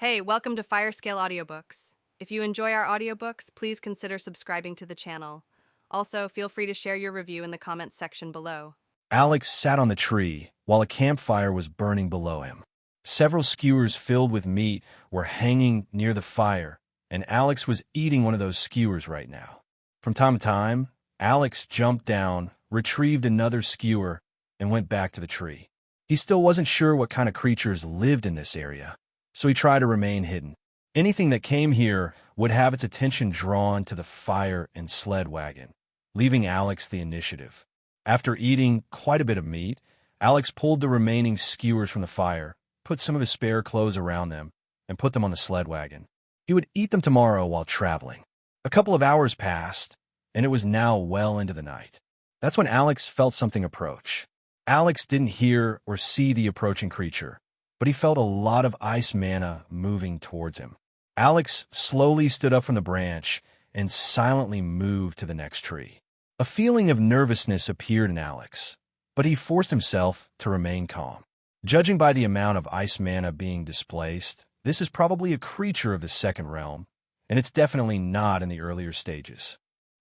Hey, welcome to Firescale Audiobooks. If you enjoy our audiobooks, please consider subscribing to the channel. Also, feel free to share your review in the comments section below. Alex sat on the tree while a campfire was burning below him. Several skewers filled with meat were hanging near the fire, and Alex was eating one of those skewers right now. From time to time, Alex jumped down, retrieved another skewer, and went back to the tree. He still wasn't sure what kind of creatures lived in this area, so he tried to remain hidden. Anything that came here would have its attention drawn to the fire and sled wagon, leaving Alex the initiative. After eating quite a bit of meat, Alex pulled the remaining skewers from the fire, put some of his spare clothes around them, and put them on the sled wagon. He would eat them tomorrow while traveling. A couple of hours passed, and it was now well into the night. That's when Alex felt something approach. Alex didn't hear or see the approaching creature, but he felt a lot of ice mana moving towards him. Alex slowly stood up from the branch and silently moved to the next tree. A feeling of nervousness appeared in Alex, but he forced himself to remain calm. Judging by the amount of ice mana being displaced, this is probably a creature of the second realm, and it's definitely not in the earlier stages.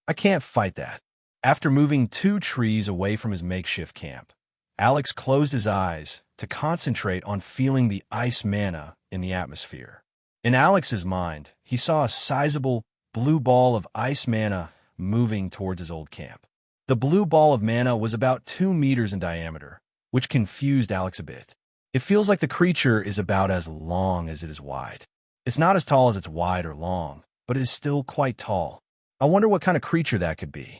I can't fight that. After moving 2 trees away from his makeshift camp, Alex closed his eyes to concentrate on feeling the ice mana in the atmosphere. In Alex's mind, he saw a sizable blue ball of ice mana moving towards his old camp. The blue ball of mana was about 2 meters in diameter, which confused Alex a bit. It feels like the creature is about as long as it is wide. It's not as tall as it's wide or long, but it is still quite tall. I wonder what kind of creature that could be.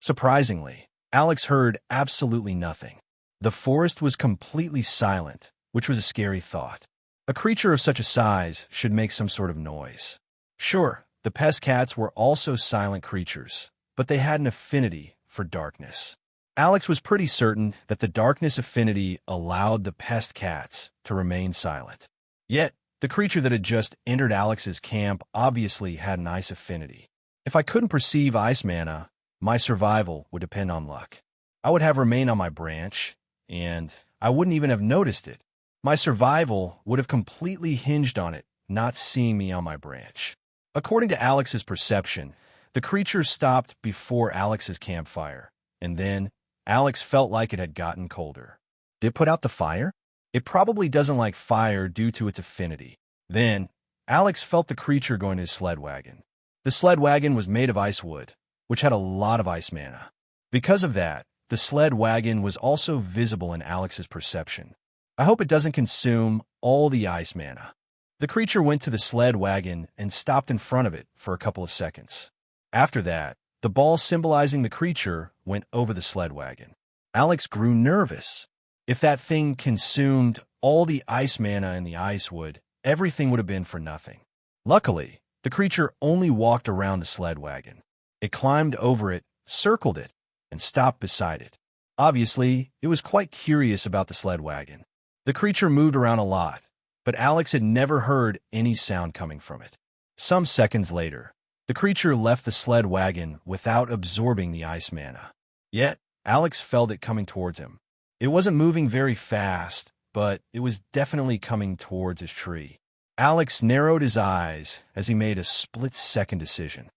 Surprisingly, Alex heard absolutely nothing. The forest was completely silent, which was a scary thought. A creature of such a size should make some sort of noise. Sure, the pest cats were also silent creatures, but they had an affinity for darkness. Alex was pretty certain that the darkness affinity allowed the pest cats to remain silent. Yet, the creature that had just entered Alex's camp obviously had an ice affinity. If I couldn't perceive ice mana, my survival would depend on luck. I would have remained on my branch, and I wouldn't even have noticed it. My survival would have completely hinged on it not seeing me on my branch. According to Alex's perception, the creature stopped before Alex's campfire, and then Alex felt like it had gotten colder. Did it put out the fire? It probably doesn't like fire due to its affinity. Then, Alex felt the creature going to his sled wagon. The sled wagon was made of ice wood, which had a lot of ice mana. Because of that, the sled wagon was also visible in Alex's perception. I hope it doesn't consume all the ice mana. The creature went to the sled wagon and stopped in front of it for a couple of seconds. After that, the ball symbolizing the creature went over the sled wagon. Alex grew nervous. If that thing consumed all the ice mana in the ice wood, everything would have been for nothing. Luckily, the creature only walked around the sled wagon. It climbed over it, circled it, and stopped beside it. Obviously, it was quite curious about the sled wagon. The creature moved around a lot, but Alex had never heard any sound coming from it. Some seconds later, the creature left the sled wagon without absorbing the ice mana. Yet, Alex felt it coming towards him. It wasn't moving very fast, but it was definitely coming towards his tree. Alex narrowed his eyes as he made a split-second decision.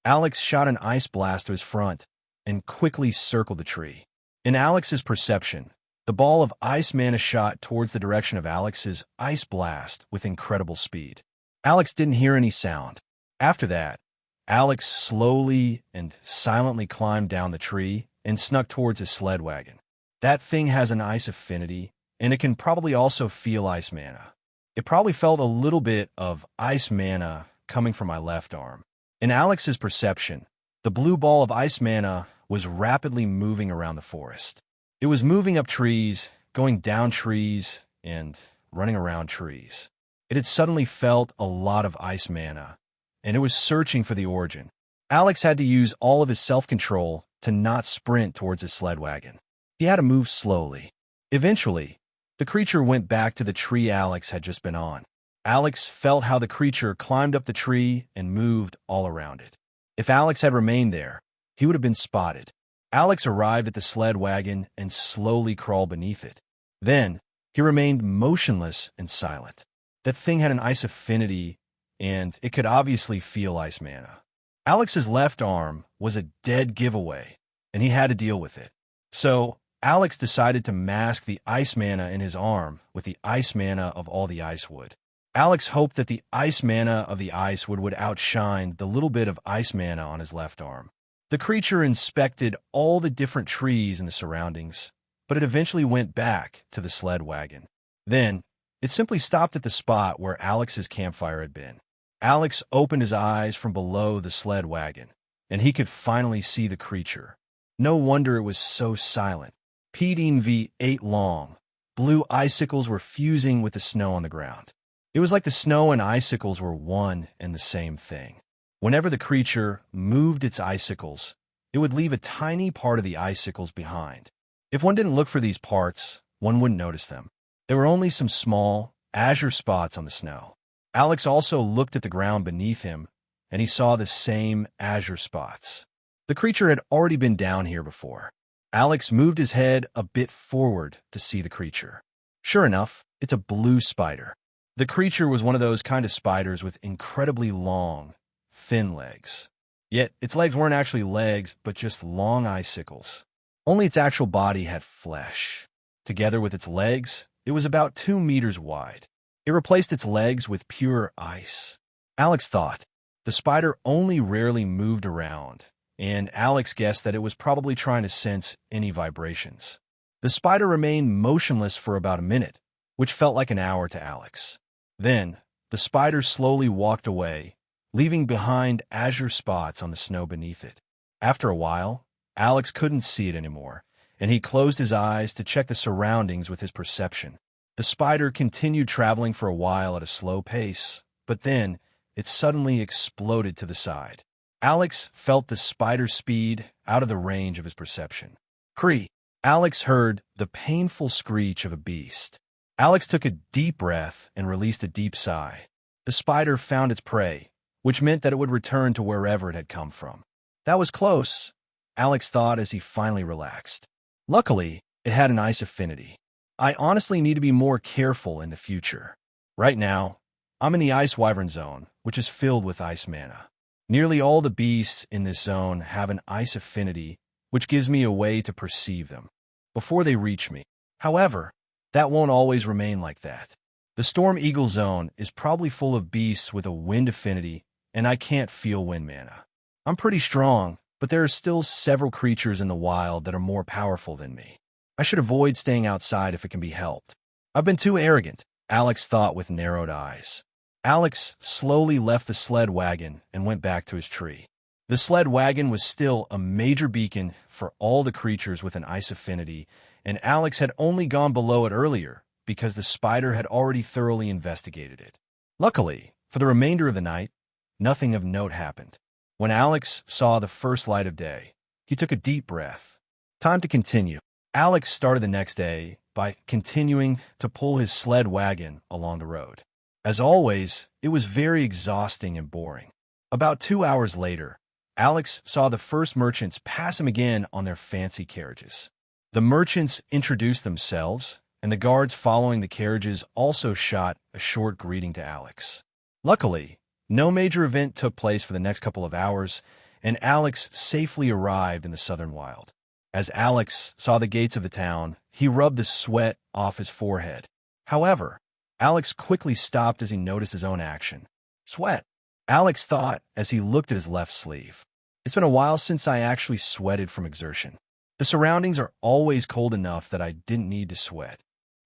Alex shot an ice blast to his front and quickly circled the tree. In Alex's perception, the ball of ice mana shot towards the direction of Alex's ice blast with incredible speed. Alex didn't hear any sound. After that, Alex slowly and silently climbed down the tree and snuck towards his sled wagon. That thing has an ice affinity, and it can probably also feel ice mana. It probably felt a little bit of ice mana coming from my left arm. In Alex's perception, the blue ball of ice mana was rapidly moving around the forest. It was moving up trees, going down trees, and running around trees. It had suddenly felt a lot of ice mana, and it was searching for the origin. Alex had to use all of his self-control to not sprint towards his sled wagon. He had to move slowly. Eventually, the creature went back to the tree Alex had just been on. Alex felt how the creature climbed up the tree and moved all around it. If Alex had remained there, he would have been spotted. Alex arrived at the sled wagon and slowly crawled beneath it. Then, he remained motionless and silent. That thing had an ice affinity, and it could obviously feel ice mana. Alex's left arm was a dead giveaway, and he had to deal with it. So, Alex decided to mask the ice mana in his arm with the ice mana of all the ice wood. Alex hoped that the ice mana of the ice would outshine the little bit of ice mana on his left arm. The creature inspected all the different trees in the surroundings, but it eventually went back to the sled wagon. Then, it simply stopped at the spot where Alex's campfire had been. Alex opened his eyes from below the sled wagon, and he could finally see the creature. No wonder it was so silent. V8 long. Blue icicles were fusing with the snow on the ground. It was like the snow and icicles were one and the same thing. Whenever the creature moved its icicles, it would leave a tiny part of the icicles behind. If one didn't look for these parts, one wouldn't notice them. There were only some small, azure spots on the snow. Alex also looked at the ground beneath him, and he saw the same azure spots. The creature had already been down here before. Alex moved his head a bit forward to see the creature. Sure enough, it's a blue spider. The creature was one of those kind of spiders with incredibly long, thin legs. Yet, its legs weren't actually legs, but just long icicles. Only its actual body had flesh. Together with its legs, it was about 2 meters wide. It replaced its legs with pure ice. Alex thought. The spider only rarely moved around, and Alex guessed that it was probably trying to sense any vibrations. The spider remained motionless for about a minute, which felt like an hour to Alex. Then, the spider slowly walked away, leaving behind azure spots on the snow beneath it. After a while, Alex couldn't see it anymore, and he closed his eyes to check the surroundings with his perception. The spider continued traveling for a while at a slow pace, but then it suddenly exploded to the side. Alex felt the spider's speed out of the range of his perception. Cree! Alex heard the painful screech of a beast. Alex took a deep breath and released a deep sigh. The spider found its prey, which meant that it would return to wherever it had come from. That was close, Alex thought as he finally relaxed. Luckily, it had an ice affinity. I honestly need to be more careful in the future. Right now, I'm in the Ice Wyvern Zone, which is filled with ice mana. Nearly all the beasts in this zone have an ice affinity, which gives me a way to perceive them before they reach me. However, that won't always remain like that. The Storm Eagle Zone is probably full of beasts with a wind affinity, and I can't feel wind mana. I'm pretty strong, but there are still several creatures in the wild that are more powerful than me. I should avoid staying outside if it can be helped. I've been too arrogant, Alex thought with narrowed eyes. Alex slowly left the sled wagon and went back to his tree. The sled wagon was still a major beacon for all the creatures with an ice affinity, and Alex had only gone below it earlier because the spider had already thoroughly investigated it. Luckily, for the remainder of the night, nothing of note happened. When Alex saw the first light of day, he took a deep breath. Time to continue. Alex started the next day by continuing to pull his sled wagon along the road. As always, it was very exhausting and boring. About 2 hours later, Alex saw the first merchants pass him again on their fancy carriages. The merchants introduced themselves, and the guards following the carriages also shot a short greeting to Alex. Luckily, no major event took place for the next couple of hours, and Alex safely arrived in the Southern Wild. As Alex saw the gates of the town, he rubbed the sweat off his forehead. However, Alex quickly stopped as he noticed his own action. Sweat, Alex thought as he looked at his left sleeve. It's been a while since I actually sweated from exertion. The surroundings are always cold enough that I didn't need to sweat.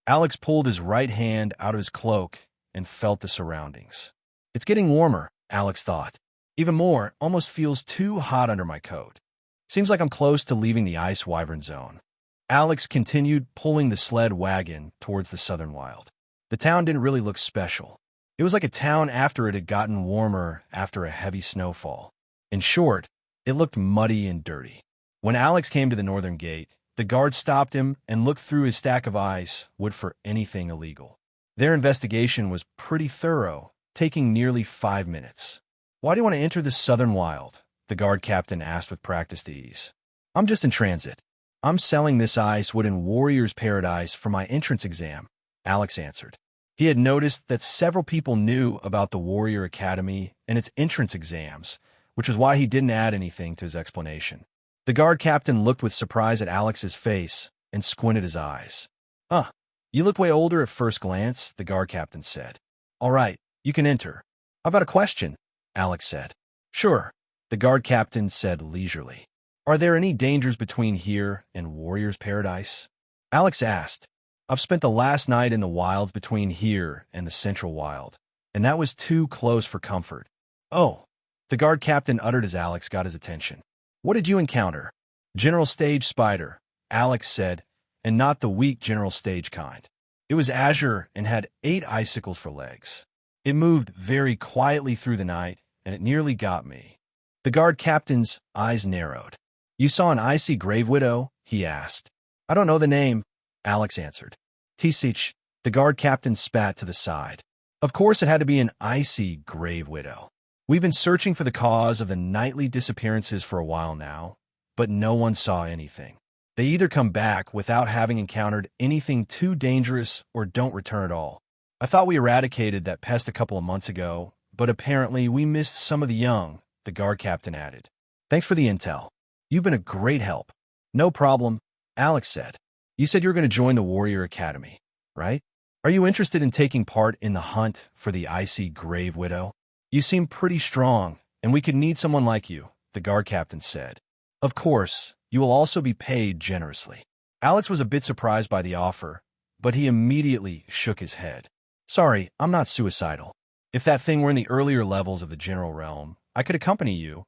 Alex pulled his right hand out of his cloak and felt the surroundings. It's getting warmer, Alex thought. Even more, almost feels too hot under my coat. Seems like I'm close to leaving the Ice Wyvern Zone. Alex continued pulling the sled wagon towards the Southern Wild. The town didn't really look special. It was like a town after it had gotten warmer after a heavy snowfall. In short, it looked muddy and dirty. When Alex came to the northern gate, the guard stopped him and looked through his stack of ice wood for anything illegal. Their investigation was pretty thorough, taking nearly 5 minutes. Why do you want to enter the Southern Wild? The guard captain asked with practiced ease. I'm just in transit. I'm selling this ice wood in Warrior's Paradise for my entrance exam, Alex answered. He had noticed that several people knew about the Warrior Academy and its entrance exams, which was why he didn't add anything to his explanation. The guard captain looked with surprise at Alex's face and squinted his eyes. Huh, you look way older at first glance, the guard captain said. All right, you can enter. How about a question? Alex said. Sure, the guard captain said leisurely. Are there any dangers between here and Warrior's Paradise? Alex asked. I've spent the last night in the wilds between here and the Central Wild, and that was too close for comfort. Oh, the guard captain uttered as Alex got his attention. What did you encounter? General Stage Spider, Alex said, and not the weak General Stage kind. It was azure and had 8 icicles for legs. It moved very quietly through the night, and it nearly got me. The guard captain's eyes narrowed. You saw an icy grave widow? He asked. I don't know the name, Alex answered. Tisich, the guard captain spat to the side. Of course it had to be an icy grave widow. We've been searching for the cause of the nightly disappearances for a while now, but no one saw anything. They either come back without having encountered anything too dangerous or don't return at all. I thought we eradicated that pest a couple of months ago, but apparently we missed some of the young, the guard captain added. Thanks for the intel. You've been a great help. No problem, Alex said. You said you were going to join the Warrior Academy, right? Are you interested in taking part in the hunt for the icy grave widow? You seem pretty strong, and we could need someone like you, the guard captain said. Of course, you will also be paid generously. Alex was a bit surprised by the offer, but he immediately shook his head. Sorry, I'm not suicidal. If that thing were in the earlier levels of the general realm, I could accompany you,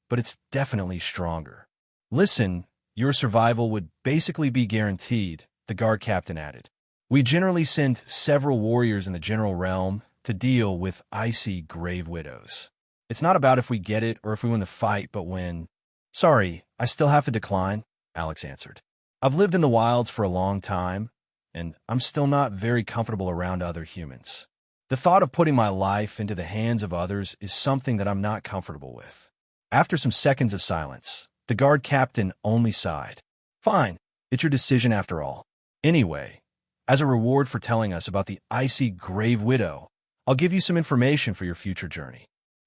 but it's definitely stronger. Listen, your survival would basically be guaranteed, the guard captain added. We generally send several warriors in the general realm to deal with icy grave widows. It's not about if we get it or if we win the fight, but when... Sorry, I still have to decline, Alex answered. I've lived in the wilds for a long time, and I'm still not very comfortable around other humans. The thought of putting my life into the hands of others is something that I'm not comfortable with. After some seconds of silence, the guard captain only sighed. Fine, it's your decision after all. Anyway, as a reward for telling us about the icy grave widow, I'll give you some information for your future journey.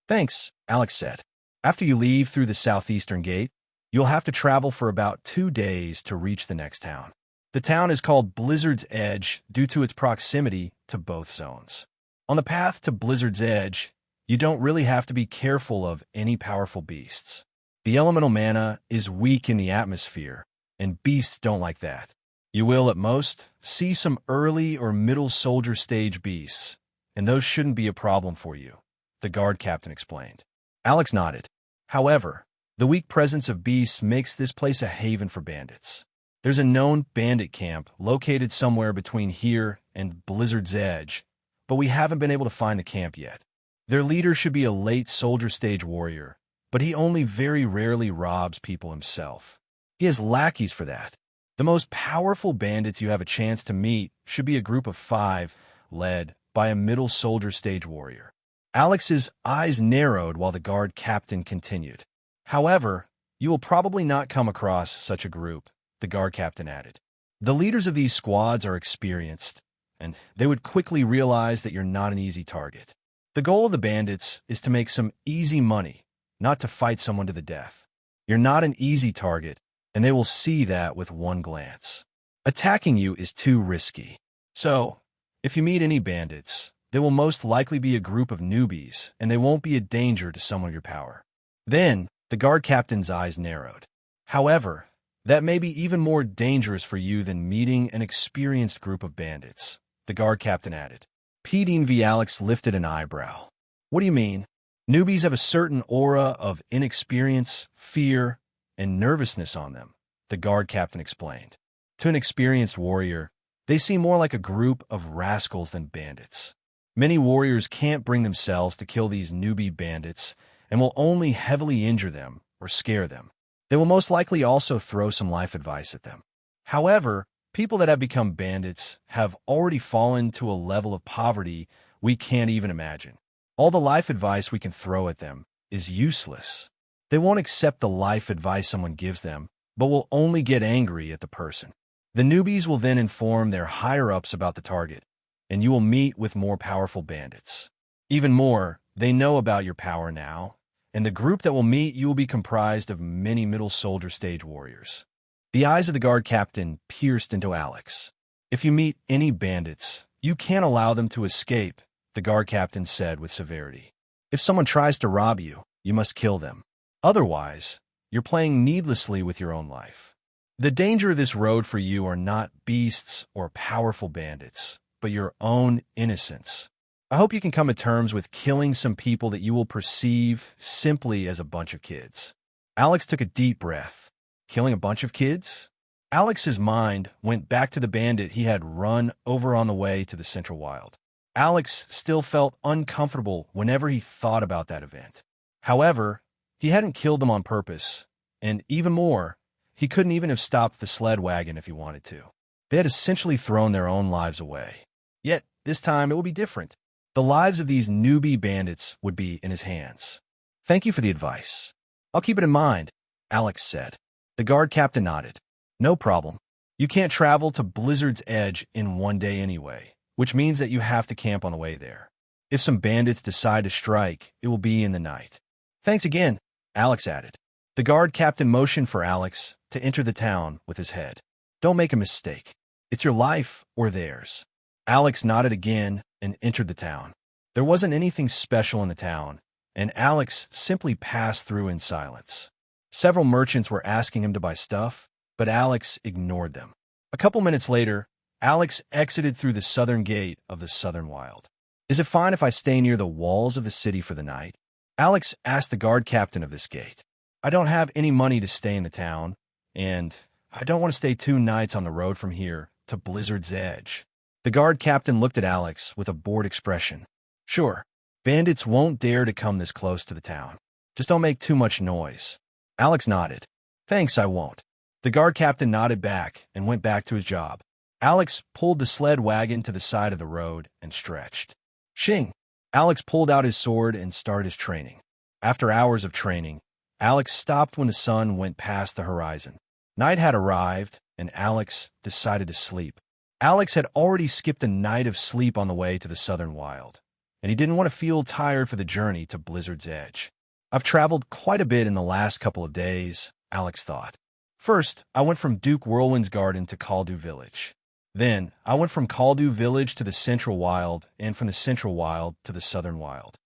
Thanks, Alex said. After you leave through the southeastern gate, you'll have to travel for about 2 days to reach the next town. The town is called Blizzard's Edge due to its proximity to both zones. On the path to Blizzard's Edge, you don't really have to be careful of any powerful beasts. The elemental mana is weak in the atmosphere, and beasts don't like that. You will, at most, see some early or middle soldier stage beasts, and those shouldn't be a problem for you, the guard captain explained. Alex nodded. However, the weak presence of beasts makes this place a haven for bandits. There's a known bandit camp located somewhere between here and Blizzard's Edge, but we haven't been able to find the camp yet. Their leader should be a late soldier stage warrior, but he only very rarely robs people himself. He has lackeys for that. The most powerful bandits you have a chance to meet should be a group of 5, led by a middle soldier stage warrior. Alex's eyes narrowed while the guard captain continued. However, you will probably not come across such a group, the guard captain added. The leaders of these squads are experienced, and they would quickly realize that you're not an easy target. The goal of the bandits is to make some easy money, not to fight someone to the death. You're not an easy target, and they will see that with one glance. Attacking you is too risky. So, if you meet any bandits, they will most likely be a group of newbies, and they won't be a danger to someone of your power. Then, the guard captain's eyes narrowed. However, that may be even more dangerous for you than meeting an experienced group of bandits, the guard captain added. Pedine v. Alex lifted an eyebrow. What do you mean? Newbies have a certain aura of inexperience, fear, and nervousness on them, the guard captain explained. To an experienced warrior, they seem more like a group of rascals than bandits. Many warriors can't bring themselves to kill these newbie bandits and will only heavily injure them or scare them. They will most likely also throw some life advice at them. However, people that have become bandits have already fallen to a level of poverty we can't even imagine. All the life advice we can throw at them is useless. They won't accept the life advice someone gives them, but will only get angry at the person. The newbies will then inform their higher-ups about the target, and you will meet with more powerful bandits. Even more, they know about your power now, and the group that will meet you will be comprised of many middle soldier stage warriors. The eyes of the guard captain pierced into Alex. If you meet any bandits, you can't allow them to escape, the guard captain said with severity. If someone tries to rob you, you must kill them. Otherwise, you're playing needlessly with your own life. The danger of this road for you are not beasts or powerful bandits, but your own innocence. I hope you can come to terms with killing some people that you will perceive simply as a bunch of kids. Alex took a deep breath. Killing a bunch of kids? Alex's mind went back to the bandit he had run over on the way to the Central Wild. Alex still felt uncomfortable whenever he thought about that event. However, he hadn't killed them on purpose, and even more, he couldn't even have stopped the sled wagon if he wanted to. They had essentially thrown their own lives away. Yet, this time it would be different. The lives of these newbie bandits would be in his hands. Thank you for the advice. I'll keep it in mind, Alex said. The guard captain nodded. No problem. You can't travel to Blizzard's Edge in one day anyway, which means that you have to camp on the way there. If some bandits decide to strike, it will be in the night. Thanks again, Alex added. The guard captain motioned for Alex to enter the town with his head. Don't make a mistake. It's your life or theirs. Alex nodded again and entered the town. There wasn't anything special in the town, and Alex simply passed through in silence. Several merchants were asking him to buy stuff, but Alex ignored them. A couple minutes later, Alex exited through the southern gate of the Southern Wild. Is it fine if I stay near the walls of the city for the night? Alex asked the guard captain of this gate. I don't have any money to stay in the town, and I don't want to stay 2 nights on the road from here to Blizzard's Edge. The guard captain looked at Alex with a bored expression. Sure, bandits won't dare to come this close to the town. Just don't make too much noise. Alex nodded. Thanks, I won't. The guard captain nodded back and went back to his job. Alex pulled the sled wagon to the side of the road and stretched. Shing! Alex pulled out his sword and started his training. After hours of training, Alex stopped when the sun went past the horizon. Night had arrived, and Alex decided to sleep. Alex had already skipped a night of sleep on the way to the Southern Wild, and he didn't want to feel tired for the journey to Blizzard's Edge. I've traveled quite a bit in the last couple of days, Alex thought. First, I went from Duke Whirlwind's garden to Caldu Village. Then, I went from Caldu Village to the Central Wild, and from the Central Wild to the Southern Wild.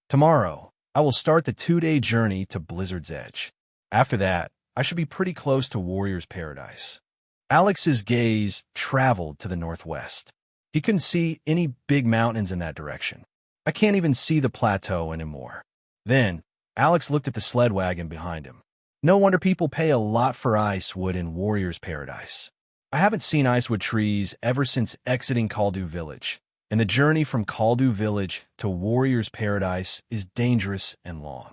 Tomorrow, I will start the 2-day journey to Blizzard's Edge. After that, I should be pretty close to Warrior's Paradise. Alex's gaze traveled to the northwest. He couldn't see any big mountains in that direction. I can't even see the plateau anymore. Then, Alex looked at the sled wagon behind him. No wonder people pay a lot for ice wood in Warrior's Paradise. I haven't seen icewood trees ever since exiting Caldu Village, and the journey from Caldu Village to Warrior's Paradise is dangerous and long.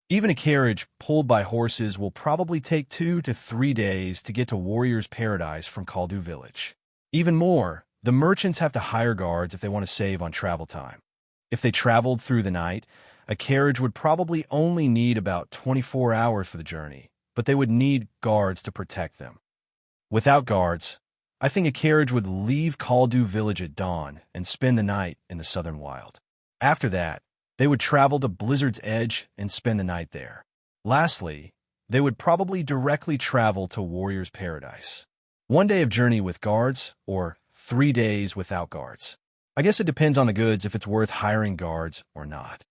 Even a carriage pulled by horses will probably take 2 to 3 days to get to Warrior's Paradise from Caldu Village. Even more, the merchants have to hire guards if they want to save on travel time. If they traveled through the night, a carriage would probably only need about 24 hours for the journey, but they would need guards to protect them. Without guards, I think a carriage would leave Caldu Village at dawn and spend the night in the Southern Wild. After that, they would travel to Blizzard's Edge and spend the night there. Lastly, they would probably directly travel to Warrior's Paradise. 1 day of journey with guards, or 3 days without guards. I guess it depends on the goods if it's worth hiring guards or not.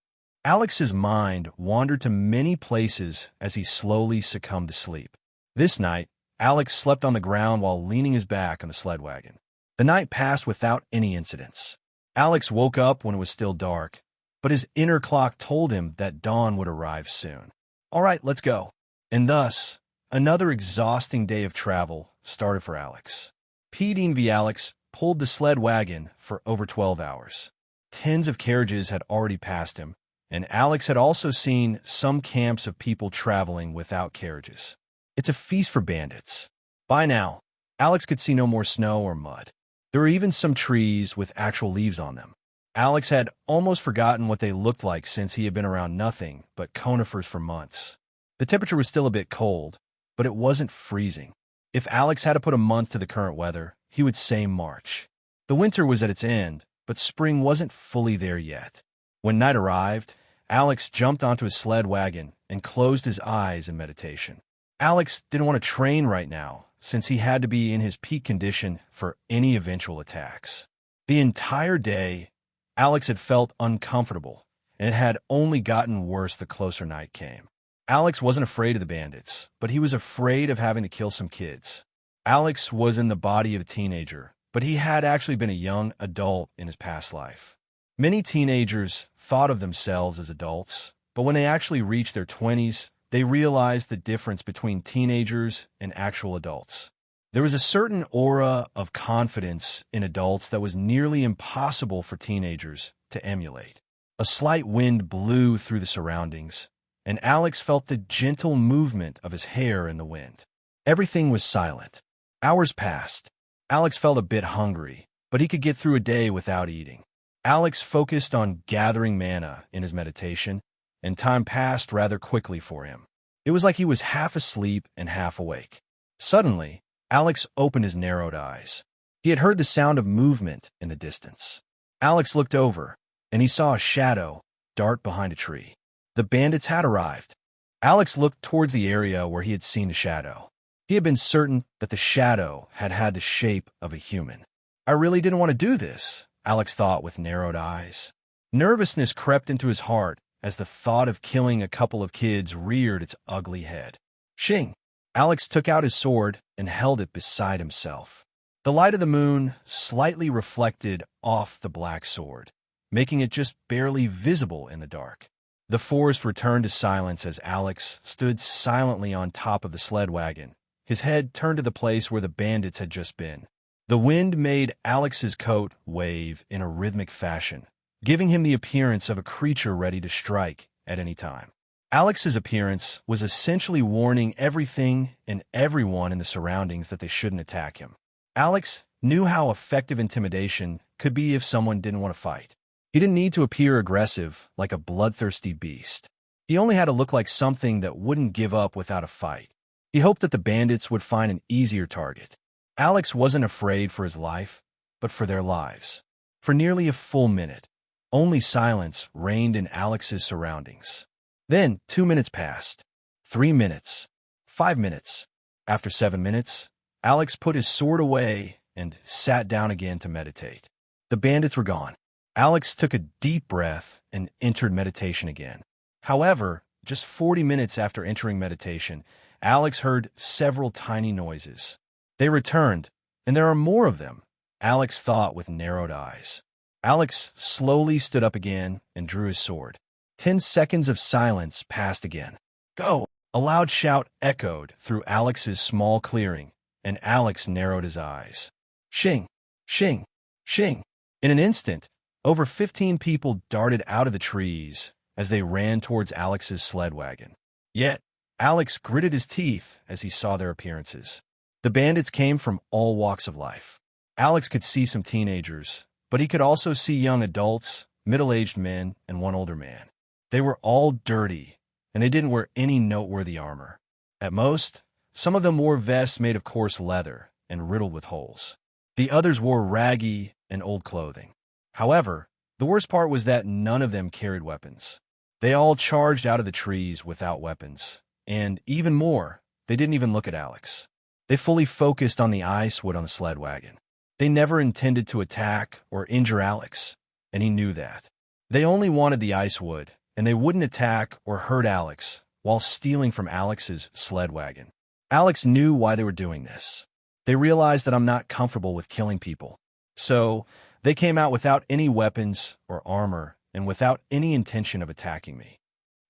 Alex's mind wandered to many places as he slowly succumbed to sleep. This night, Alex slept on the ground while leaning his back on the sled wagon. The night passed without any incidents. Alex woke up when it was still dark, but his inner clock told him that dawn would arrive soon. All right, let's go. And thus, another exhausting day of travel started for Alex. P.D. v. Alex pulled the sled wagon for over 12 hours. Tens of carriages had already passed him, and Alex had also seen some camps of people traveling without carriages. It's a feast for bandits. By now, Alex could see no more snow or mud. There were even some trees with actual leaves on them. Alex had almost forgotten what they looked like since he had been around nothing but conifers for months. The temperature was still a bit cold, but it wasn't freezing. If Alex had to put a month to the current weather, he would say March. The winter was at its end, but spring wasn't fully there yet. When night arrived, Alex jumped onto his sled wagon and closed his eyes in meditation. Alex didn't want to train right now, since he had to be in his peak condition for any eventual attacks. The entire day, Alex had felt uncomfortable, and it had only gotten worse the closer night came. Alex wasn't afraid of the bandits, but he was afraid of having to kill some kids. Alex was in the body of a teenager, but he had actually been a young adult in his past life. Many teenagers thought of themselves as adults, but when they actually reached their 20s, they realized the difference between teenagers and actual adults. There was a certain aura of confidence in adults that was nearly impossible for teenagers to emulate. A slight wind blew through the surroundings, and Alex felt the gentle movement of his hair in the wind. Everything was silent. Hours passed. Alex felt a bit hungry, but he could get through a day without eating. Alex focused on gathering mana in his meditation, and time passed rather quickly for him. It was like he was half asleep and half awake. Suddenly, Alex opened his narrowed eyes. He had heard the sound of movement in the distance. Alex looked over, and he saw a shadow dart behind a tree. The bandits had arrived. Alex looked towards the area where he had seen the shadow. He had been certain that the shadow had had the shape of a human. I really didn't want to do this, Alex thought with narrowed eyes. Nervousness crept into his heart as the thought of killing a couple of kids reared its ugly head. Shing! Alex took out his sword and held it beside himself. The light of the moon slightly reflected off the black sword, making it just barely visible in the dark. The forest returned to silence as Alex stood silently on top of the sled wagon, his head turned to the place where the bandits had just been. The wind made Alex's coat wave in a rhythmic fashion, giving him the appearance of a creature ready to strike at any time. Alex's appearance was essentially warning everything and everyone in the surroundings that they shouldn't attack him. Alex knew how effective intimidation could be if someone didn't want to fight. He didn't need to appear aggressive like a bloodthirsty beast. He only had to look like something that wouldn't give up without a fight. He hoped that the bandits would find an easier target. Alex wasn't afraid for his life, but for their lives. For nearly a full minute, only silence reigned in Alex's surroundings. Then 2 minutes passed, 3 minutes, 5 minutes. After 7 minutes, Alex put his sword away and sat down again to meditate. The bandits were gone. Alex took a deep breath and entered meditation again. However, just 40 minutes after entering meditation, Alex heard several tiny noises. They returned, and there are more of them, Alex thought with narrowed eyes. Alex slowly stood up again and drew his sword. 10 seconds of silence passed again. Go! A loud shout echoed through Alex's small clearing, and Alex narrowed his eyes. Shing! Shing! Shing! In an instant, over 15 people darted out of the trees as they ran towards Alex's sled wagon. Yet, Alex gritted his teeth as he saw their appearances. The bandits came from all walks of life. Alex could see some teenagers, but he could also see young adults, middle-aged men, and one older man. They were all dirty, and they didn't wear any noteworthy armor. At most, some of them wore vests made of coarse leather and riddled with holes. The others wore raggy and old clothing. However, the worst part was that none of them carried weapons. They all charged out of the trees without weapons, and even more, they didn't even look at Alex. They fully focused on the ice wood on the sled wagon. They never intended to attack or injure Alex, and he knew that. They only wanted the ice wood, and they wouldn't attack or hurt Alex while stealing from Alex's sled wagon. Alex knew why they were doing this. They realized that I'm not comfortable with killing people. So, they came out without any weapons or armor and without any intention of attacking me.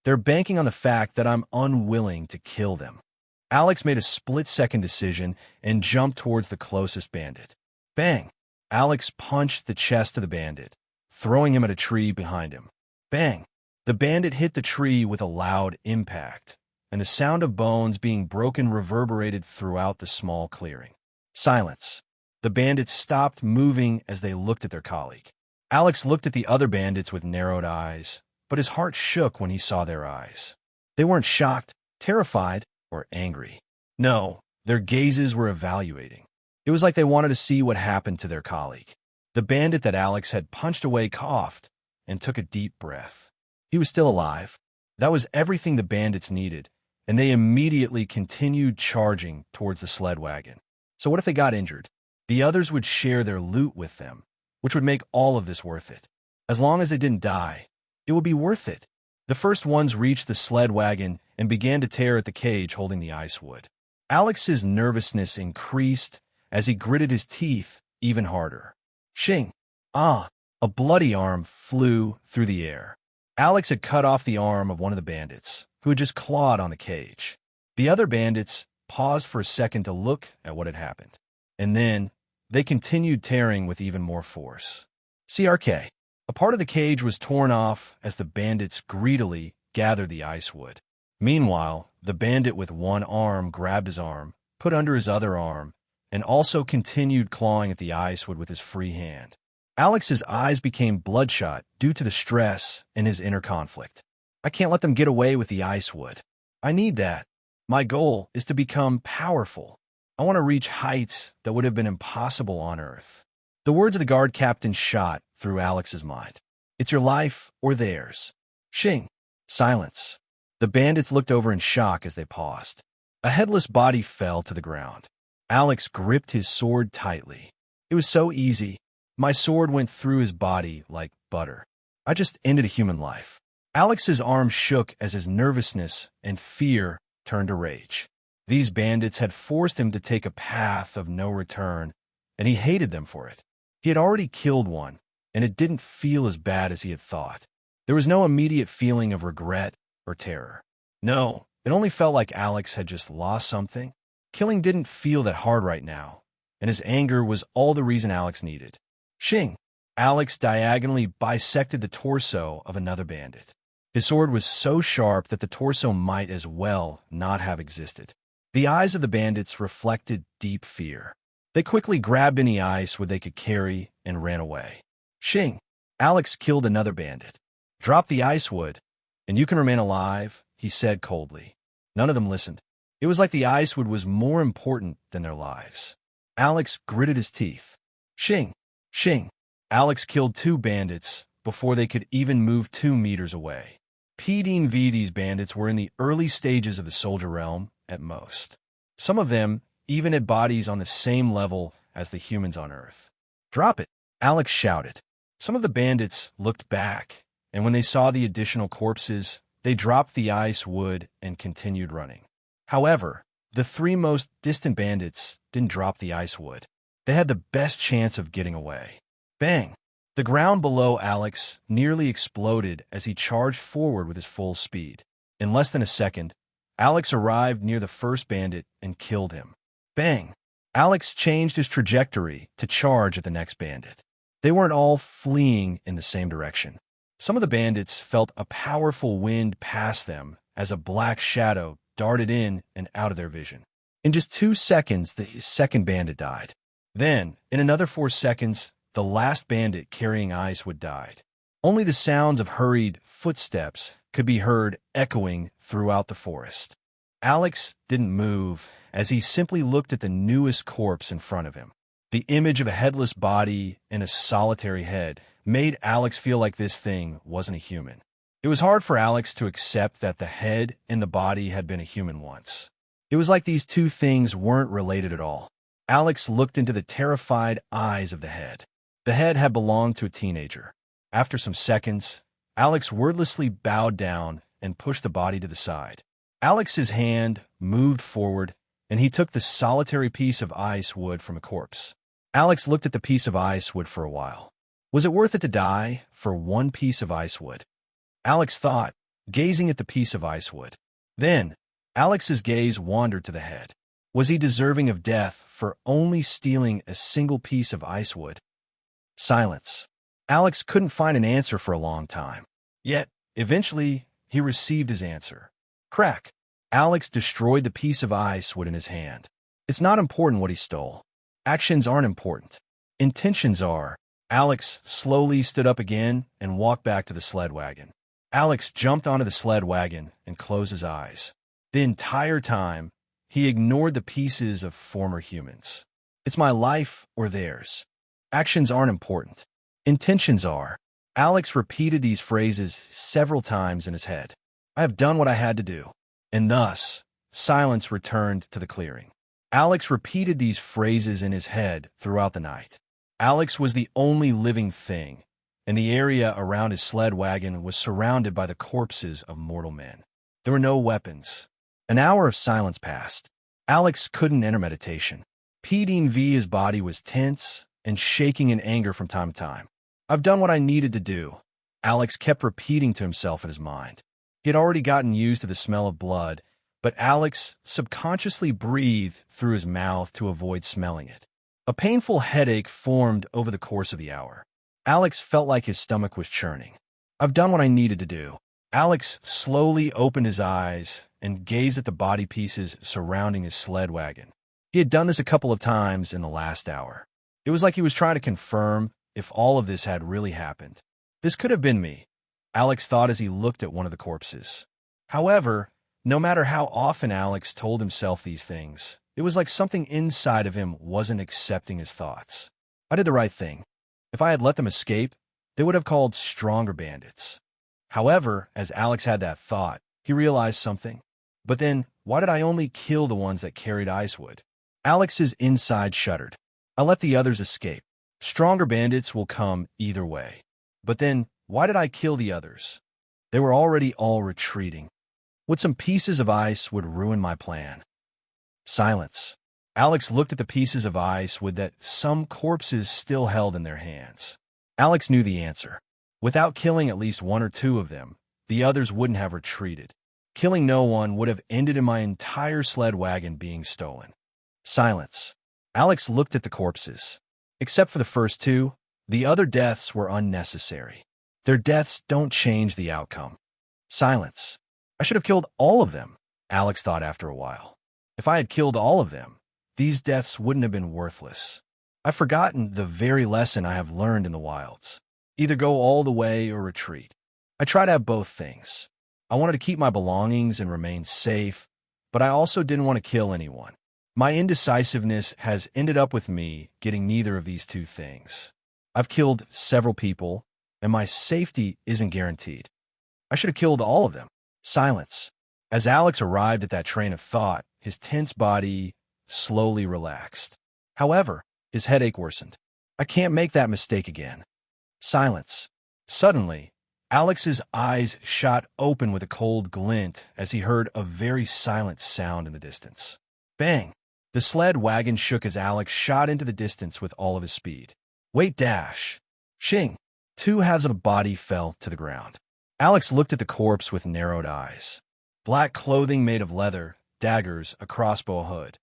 They're banking on the fact that I'm unwilling to kill them. Alex made a split-second decision and jumped towards the closest bandit. Bang! Alex punched the chest of the bandit, throwing him at a tree behind him. Bang! The bandit hit the tree with a loud impact, and the sound of bones being broken reverberated throughout the small clearing. Silence. The bandits stopped moving as they looked at their colleague. Alex looked at the other bandits with narrowed eyes, but his heart shook when he saw their eyes. They weren't shocked, terrified, or angry. No, their gazes were evaluating. It was like they wanted to see what happened to their colleague. The bandit that Alex had punched away coughed and took a deep breath. He was still alive. That was everything the bandits needed, and they immediately continued charging towards the sled wagon. So what if they got injured? The others would share their loot with them, which would make all of this worth it. As long as they didn't die, it would be worth it. The first ones reached the sled wagon and began to tear at the cage holding the ice wood. Alex's nervousness increased as he gritted his teeth even harder. Shing! Ah! A bloody arm flew through the air. Alex had cut off the arm of one of the bandits, who had just clawed on the cage. The other bandits paused for a second to look at what had happened, and then they continued tearing with even more force. CRK. A part of the cage was torn off as the bandits greedily gathered the ice wood. Meanwhile, the bandit with one arm grabbed his arm, put under his other arm, and also continued clawing at the ice wood with his free hand. Alex's eyes became bloodshot due to the stress and his inner conflict. I can't let them get away with the ice wood. I need that. My goal is to become powerful. I want to reach heights that would have been impossible on Earth. The words of the guard captain shot through Alex's mind. It's your life or theirs. Shing. Silence. The bandits looked over in shock as they paused. A headless body fell to the ground. Alex gripped his sword tightly. It was so easy. My sword went through his body like butter. I just ended a human life. Alex's arm shook as his nervousness and fear turned to rage. These bandits had forced him to take a path of no return, and he hated them for it. He had already killed one, and it didn't feel as bad as he had thought. There was no immediate feeling of regret or terror. No, it only felt like Alex had just lost something. Killing didn't feel that hard right now, and his anger was all the reason Alex needed. Shing! Alex diagonally bisected the torso of another bandit. His sword was so sharp that the torso might as well not have existed. The eyes of the bandits reflected deep fear. They quickly grabbed any ice wood they could carry and ran away. Shing! Alex killed another bandit. Drop the ice wood, and you can remain alive, he said coldly. None of them listened. It was like the ice wood was more important than their lives. Alex gritted his teeth. Shing! Shing! Alex killed two bandits before they could even move 2 meters away. PDV, these bandits were in the early stages of the soldier realm at most. Some of them even had bodies on the same level as the humans on Earth. Drop it! Alex shouted. Some of the bandits looked back, and when they saw the additional corpses, they dropped the ice wood and continued running. However, the 3 most distant bandits didn't drop the ice wood. They had the best chance of getting away. Bang! The ground below Alex nearly exploded as he charged forward with his full speed. In less than a second, Alex arrived near the first bandit and killed him. Bang! Alex changed his trajectory to charge at the next bandit. They weren't all fleeing in the same direction. Some of the bandits felt a powerful wind pass them as a black shadow darted in and out of their vision. In just 2 seconds, the second bandit died. Then, in another 4 seconds, the last bandit carrying ice wood died. Only the sounds of hurried footsteps could be heard echoing throughout the forest. Alex didn't move as he simply looked at the newest corpse in front of him. The image of a headless body and a solitary head made Alex feel like this thing wasn't a human. It was hard for Alex to accept that the head and the body had been a human once. It was like these two things weren't related at all. Alex looked into the terrified eyes of the head. The head had belonged to a teenager. After some seconds, Alex wordlessly bowed down and pushed the body to the side. Alex's hand moved forward, and he took the solitary piece of ice wood from a corpse. Alex looked at the piece of ice wood for a while. Was it worth it to die for one piece of ice wood? Alex thought, gazing at the piece of ice wood. Then, Alex's gaze wandered to the head. Was he deserving of death for only stealing a single piece of ice wood? Silence. Alex couldn't find an answer for a long time. Yet, eventually, he received his answer. Crack. Alex destroyed the piece of ice wood in his hand. It's not important what he stole. Actions aren't important. Intentions are. Alex slowly stood up again and walked back to the sled wagon. Alex jumped onto the sled wagon and closed his eyes. The entire time, he ignored the pieces of former humans. It's my life or theirs. Actions aren't important. Intentions are. Alex repeated these phrases several times in his head. I have done what I had to do. And thus, silence returned to the clearing. Alex repeated these phrases in his head throughout the night. Alex was the only living thing, and the area around his sled wagon was surrounded by the corpses of mortal men. There were no weapons. An hour of silence passed. Alex couldn't enter meditation. His body was tense and shaking in anger from time to time. I've done what I needed to do, Alex kept repeating to himself in his mind. He had already gotten used to the smell of blood, but Alex subconsciously breathed through his mouth to avoid smelling it. A painful headache formed over the course of the hour. Alex felt like his stomach was churning. I've done what I needed to do. Alex slowly opened his eyes and gazed at the body pieces surrounding his sled wagon. He had done this a couple of times in the last hour. It was like he was trying to confirm if all of this had really happened. This could have been me, Alex thought as he looked at one of the corpses. However, no matter how often Alex told himself these things, it was like something inside of him wasn't accepting his thoughts. I did the right thing. If I had let them escape, they would have called stronger bandits. However, as Alex had that thought, he realized something. But then, why did I only kill the ones that carried icewood? Alex's inside shuddered. I let the others escape. Stronger bandits will come either way. But then, why did I kill the others? They were already all retreating. Would some pieces of ice would ruin my plan? Silence. Alex looked at the pieces of ice wood that some corpses still held in their hands. Alex knew the answer. Without killing at least one or two of them, the others wouldn't have retreated. Killing no one would have ended in my entire sled wagon being stolen. Silence. Alex looked at the corpses. Except for the first two, the other deaths were unnecessary. Their deaths don't change the outcome. Silence. I should have killed all of them, Alex thought after a while. If I had killed all of them, these deaths wouldn't have been worthless. I've forgotten the very lesson I have learned in the wilds. Either go all the way or retreat. I try to have both things. I wanted to keep my belongings and remain safe, but I also didn't want to kill anyone. My indecisiveness has ended up with me getting neither of these two things. I've killed several people, and my safety isn't guaranteed. I should have killed all of them. Silence. As Alex arrived at that train of thought, his tense body slowly relaxed. However, his headache worsened. I can't make that mistake again. Silence. Suddenly, Alex's eyes shot open with a cold glint as he heard a very silent sound in the distance. Bang! The sled wagon shook as Alex shot into the distance with all of his speed. Wait dash! Shing! Two halves of a body fell to the ground. Alex looked at the corpse with narrowed eyes. Black clothing made of leather, daggers, a crossbow hood.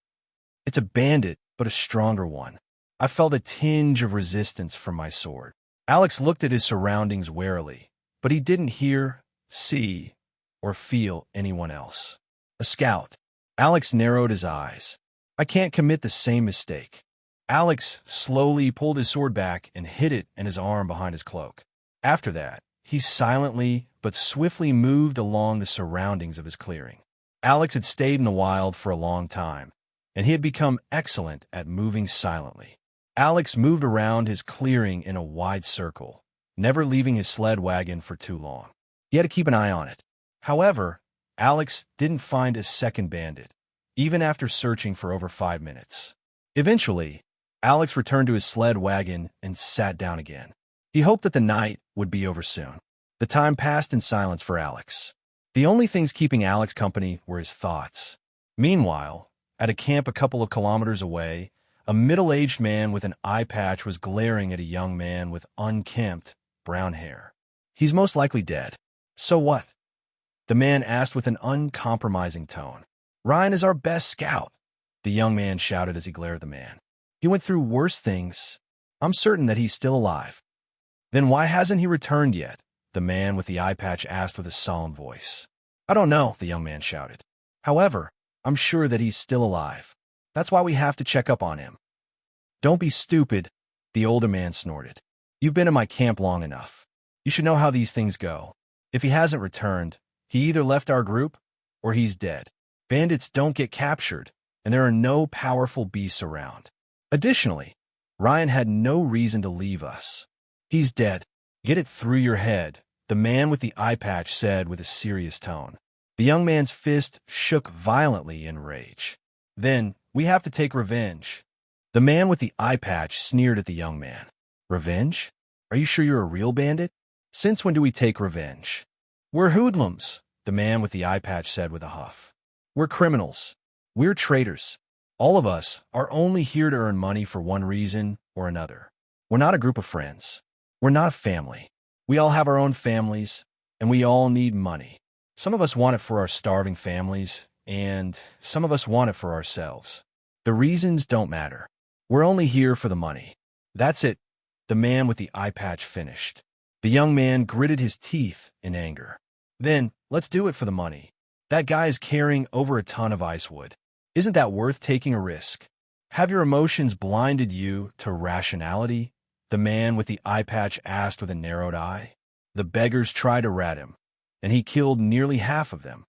It's a bandit, but a stronger one. I felt a tinge of resistance from my sword. Alex looked at his surroundings warily, but he didn't hear, see, or feel anyone else. A scout. Alex narrowed his eyes. I can't commit the same mistake. Alex slowly pulled his sword back and hid it in his arm behind his cloak. After that, he silently but swiftly moved along the surroundings of his clearing. Alex had stayed in the wild for a long time, and he had become excellent at moving silently. Alex moved around his clearing in a wide circle, never leaving his sled wagon for too long. He had to keep an eye on it. However, Alex didn't find a second bandit, even after searching for over 5 minutes. Eventually, Alex returned to his sled wagon and sat down again. He hoped that the night would be over soon. The time passed in silence for Alex. The only things keeping Alex company were his thoughts. Meanwhile, at a camp a couple of kilometers away, a middle-aged man with an eye patch was glaring at a young man with unkempt, brown hair. He's most likely dead. So what? The man asked with an uncompromising tone. Ryan is our best scout, the young man shouted as he glared at the man. He went through worse things. I'm certain that he's still alive. Then why hasn't he returned yet? The man with the eye patch asked with a solemn voice. I don't know, the young man shouted. However, I'm sure that he's still alive. That's why we have to check up on him. Don't be stupid, the older man snorted. You've been in my camp long enough. You should know how these things go. If he hasn't returned, he either left our group or he's dead. Bandits don't get captured, and there are no powerful beasts around. Additionally, Ryan had no reason to leave us. He's dead. Get it through your head, the man with the eye patch said with a serious tone. The young man's fist shook violently in rage. Then, we have to take revenge. The man with the eye patch sneered at the young man. Revenge? Are you sure you're a real bandit? Since when do we take revenge? We're hoodlums, the man with the eye patch said with a huff. We're criminals. We're traitors. All of us are only here to earn money for one reason or another. We're not a group of friends. We're not a family. We all have our own families, and we all need money. Some of us want it for our starving families, and some of us want it for ourselves. The reasons don't matter. We're only here for the money. That's it, the man with the eye patch finished. The young man gritted his teeth in anger. Then, let's do it for the money. That guy is carrying over a ton of ice wood. Isn't that worth taking a risk? Have your emotions blinded you to rationality? The man with the eye patch asked with a narrowed eye. The beggars tried to rat him, and he killed nearly half of them.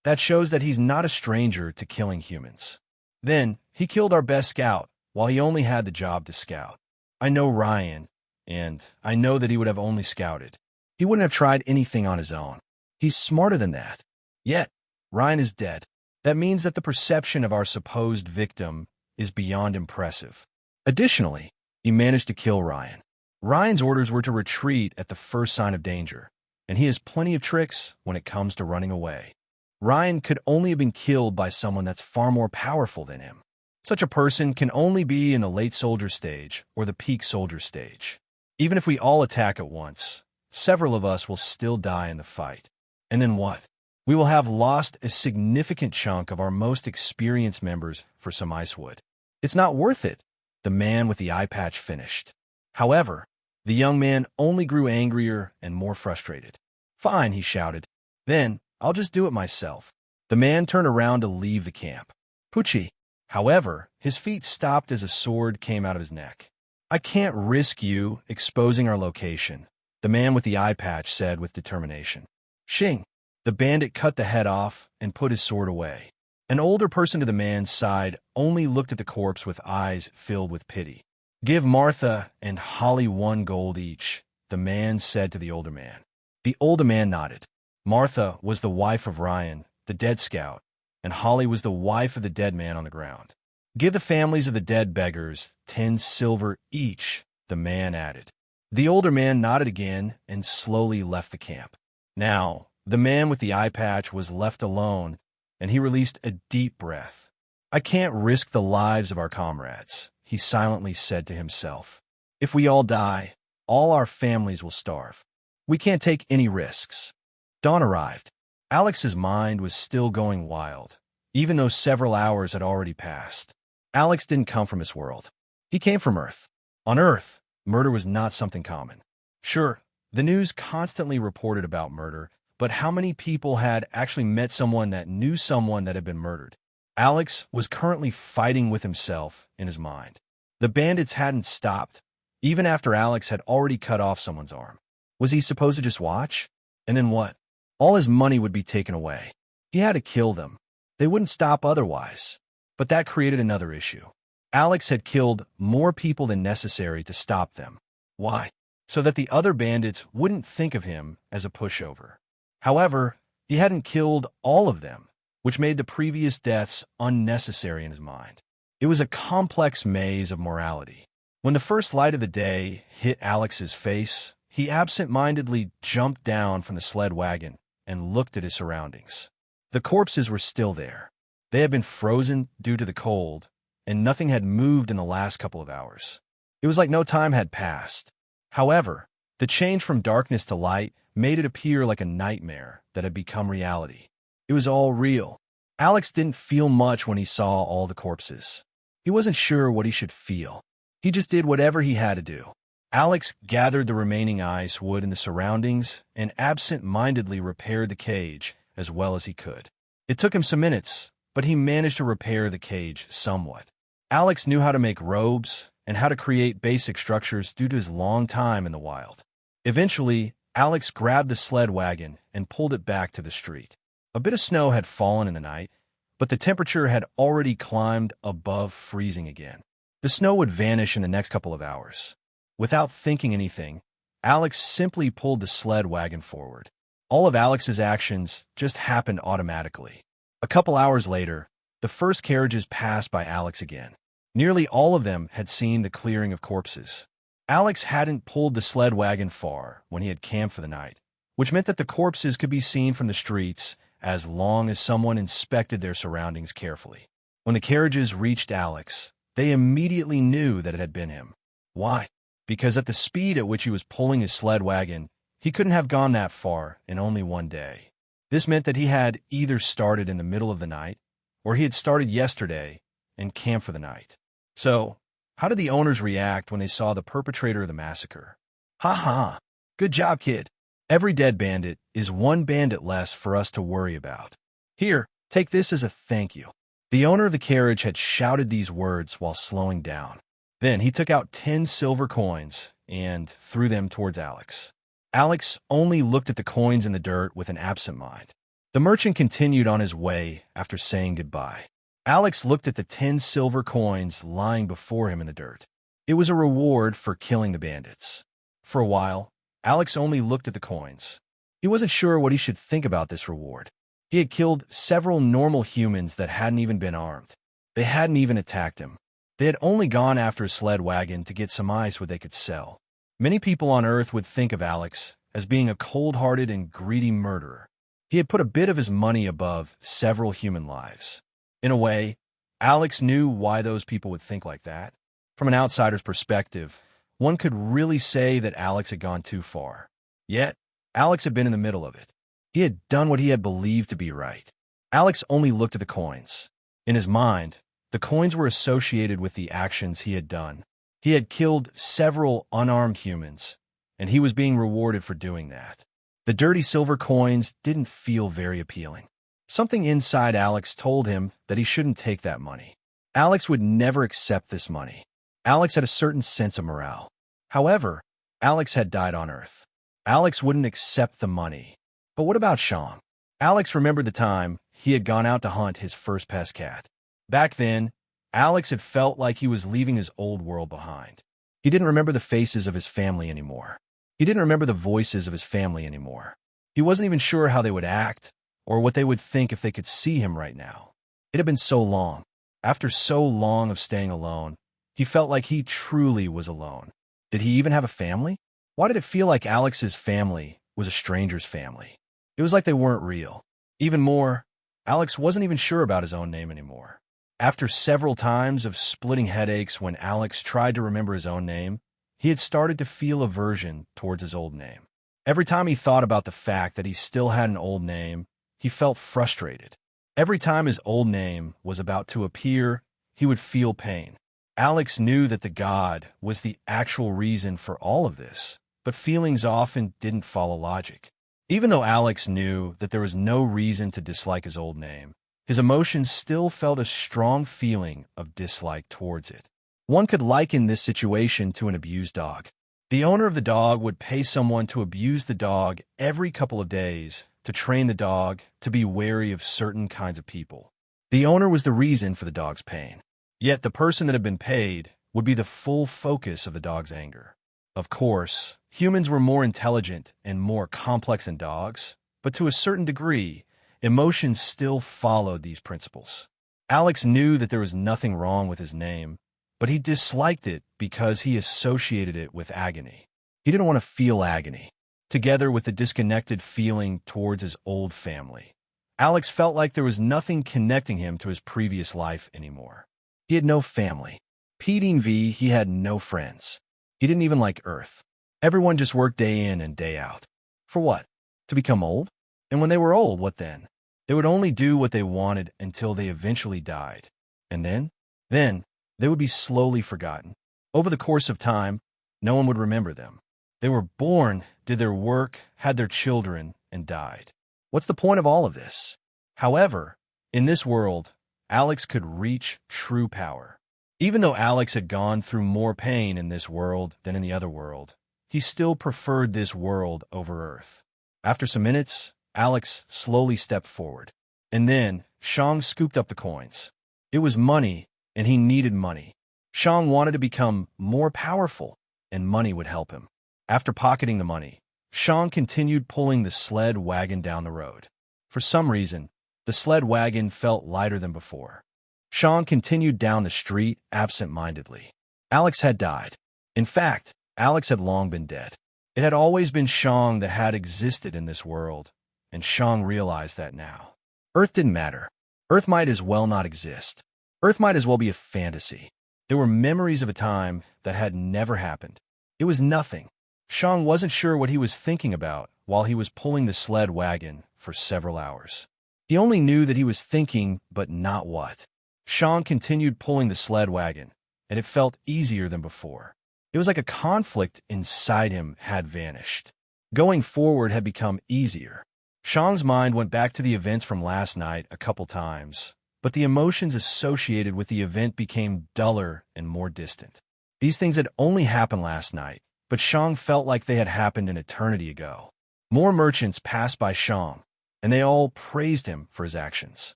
That shows that he's not a stranger to killing humans. Then, he killed our best scout, while he only had the job to scout. I know Ryan, and I know that he would have only scouted. He wouldn't have tried anything on his own. He's smarter than that. Yet, Ryan is dead. That means that the perception of our supposed victim is beyond impressive. Additionally, he managed to kill Ryan. Ryan's orders were to retreat at the first sign of danger, and he has plenty of tricks when it comes to running away. Ryan could only have been killed by someone that's far more powerful than him. Such a person can only be in the late soldier stage or the peak soldier stage. Even if we all attack at once, several of us will still die in the fight. And then what? We will have lost a significant chunk of our most experienced members for some ice wood. It's not worth it, the man with the eye patch finished. However, the young man only grew angrier and more frustrated. Fine, he shouted. Then, I'll just do it myself. The man turned around to leave the camp. Poochie. However, his feet stopped as a sword came out of his neck. I can't risk you exposing our location, the man with the eye patch said with determination. Shing. The bandit cut the head off and put his sword away. An older person to the man's side only looked at the corpse with eyes filled with pity. Give Martha and Holly 1 gold each, the man said to the older man. The older man nodded. Martha was the wife of Ryan, the dead scout, and Holly was the wife of the dead man on the ground. Give the families of the dead beggars 10 silver each, the man added. The older man nodded again and slowly left the camp. Now, the man with the eye patch was left alone, and he released a deep breath. I can't risk the lives of our comrades, he silently said to himself. If we all die, all our families will starve. We can't take any risks. Dawn arrived. Alex's mind was still going wild, even though several hours had already passed. Alex didn't come from this world. He came from Earth. On Earth, murder was not something common. Sure, the news constantly reported about murder, but how many people had actually met someone that knew someone that had been murdered? Alex was currently fighting with himself in his mind. The bandits hadn't stopped, even after Alex had already cut off someone's arm. Was he supposed to just watch? And then what? All his money would be taken away. He had to kill them. They wouldn't stop otherwise. But that created another issue. Alex had killed more people than necessary to stop them. Why? So that the other bandits wouldn't think of him as a pushover. However, he hadn't killed all of them, which made the previous deaths unnecessary in his mind. It was a complex maze of morality. When the first light of the day hit Alex's face, he absent-mindedly jumped down from the sled wagon and looked at his surroundings. The corpses were still there. They had been frozen due to the cold, and nothing had moved in the last couple of hours. It was like no time had passed. However, the change from darkness to light made it appear like a nightmare that had become reality. It was all real. Alex didn't feel much when he saw all the corpses. He wasn't sure what he should feel. He just did whatever he had to do. Alex gathered the remaining ice wood in the surroundings and absent-mindedly repaired the cage as well as he could. It took him some minutes, but he managed to repair the cage somewhat. Alex knew how to make robes and how to create basic structures due to his long time in the wild. Eventually, Alex grabbed the sled wagon and pulled it back to the street. A bit of snow had fallen in the night, but the temperature had already climbed above freezing again. The snow would vanish in the next couple of hours. Without thinking anything, Alex simply pulled the sled wagon forward. All of Alex's actions just happened automatically. A couple hours later, the first carriages passed by Alex again. Nearly all of them had seen the clearing of corpses. Alex hadn't pulled the sled wagon far when he had camped for the night, which meant that the corpses could be seen from the streets as long as someone inspected their surroundings carefully. When the carriages reached Alex, they immediately knew that it had been him. Why? Because at the speed at which he was pulling his sled wagon, he couldn't have gone that far in only one day. This meant that he had either started in the middle of the night, or he had started yesterday and camped for the night. So, how did the owners react when they saw the perpetrator of the massacre? Ha ha! Good job, kid. Every dead bandit is one bandit less for us to worry about. Here, take this as a thank you. The owner of the carriage had shouted these words while slowing down. Then he took out 10 silver coins and threw them towards Alex. Alex only looked at the coins in the dirt with an absent mind. The merchant continued on his way after saying goodbye. Alex looked at the 10 silver coins lying before him in the dirt. It was a reward for killing the bandits. For a while, Alex only looked at the coins. He wasn't sure what he should think about this reward. He had killed several normal humans that hadn't even been armed. They hadn't even attacked him. They had only gone after a sled wagon to get some ice what they could sell. Many people on Earth would think of Alex as being a cold-hearted and greedy murderer. He had put a bit of his money above several human lives. In a way, Alex knew why those people would think like that. From an outsider's perspective, one could really say that Alex had gone too far. Yet, Alex had been in the middle of it. He had done what he had believed to be right. Alex only looked at the coins. In his mind, the coins were associated with the actions he had done. He had killed several unarmed humans, and he was being rewarded for doing that. The dirty silver coins didn't feel very appealing. Something inside Alex told him that he shouldn't take that money. Alex would never accept this money. Alex had a certain sense of morale. However, Alex had died on Earth. Alex wouldn't accept the money. But what about Sean? Alex remembered the time he had gone out to hunt his first pest cat. Back then, Alex had felt like he was leaving his old world behind. He didn't remember the faces of his family anymore. He didn't remember the voices of his family anymore. He wasn't even sure how they would act or what they would think if they could see him right now. It had been so long. After so long of staying alone, he felt like he truly was alone. Did he even have a family? Why did it feel like Alex's family was a stranger's family? It was like they weren't real. Even more, Alex wasn't even sure about his own name anymore. After several times of splitting headaches when Alex tried to remember his own name, he had started to feel aversion towards his old name. Every time he thought about the fact that he still had an old name, he felt frustrated. Every time his old name was about to appear, he would feel pain. Alex knew that the god was the actual reason for all of this, but feelings often didn't follow logic. Even though Alex knew that there was no reason to dislike his old name, his emotions still felt a strong feeling of dislike towards it. One could liken this situation to an abused dog. The owner of the dog would pay someone to abuse the dog every couple of days to train the dog to be wary of certain kinds of people. The owner was the reason for the dog's pain. Yet the person that had been paid would be the full focus of the dog's anger. Of course, humans were more intelligent and more complex than dogs, but to a certain degree, emotions still followed these principles. Alex knew that there was nothing wrong with his name, but he disliked it because he associated it with agony. He didn't want to feel agony. Together with the disconnected feeling towards his old family, Alex felt like there was nothing connecting him to his previous life anymore. He had no family. He had no friends. He didn't even like Earth. Everyone just worked day in and day out. For what? To become old? And when they were old, what then? They would only do what they wanted until they eventually died. And then? Then, they would be slowly forgotten. Over the course of time, no one would remember them. They were born, did their work, had their children, and died. What's the point of all of this? However, in this world, Alex could reach true power. Even though Alex had gone through more pain in this world than in the other world, he still preferred this world over Earth. After some minutes, Alex slowly stepped forward. And then, Shang scooped up the coins. It was money, and he needed money. Shang wanted to become more powerful, and money would help him. After pocketing the money, Shang continued pulling the sled wagon down the road. For some reason, the sled wagon felt lighter than before. Shang continued down the street absent-mindedly. Alex had died. In fact, Alex had long been dead. It had always been Shang that had existed in this world, and Shang realized that now. Earth didn't matter. Earth might as well not exist. Earth might as well be a fantasy. There were memories of a time that had never happened. It was nothing. Shang wasn't sure what he was thinking about while he was pulling the sled wagon for several hours. He only knew that he was thinking, but not what. Shang continued pulling the sled wagon, and it felt easier than before. It was like a conflict inside him had vanished. Going forward had become easier. Shang's mind went back to the events from last night a couple times, but the emotions associated with the event became duller and more distant. These things had only happened last night, but Shang felt like they had happened an eternity ago. More merchants passed by Shang, and they all praised him for his actions.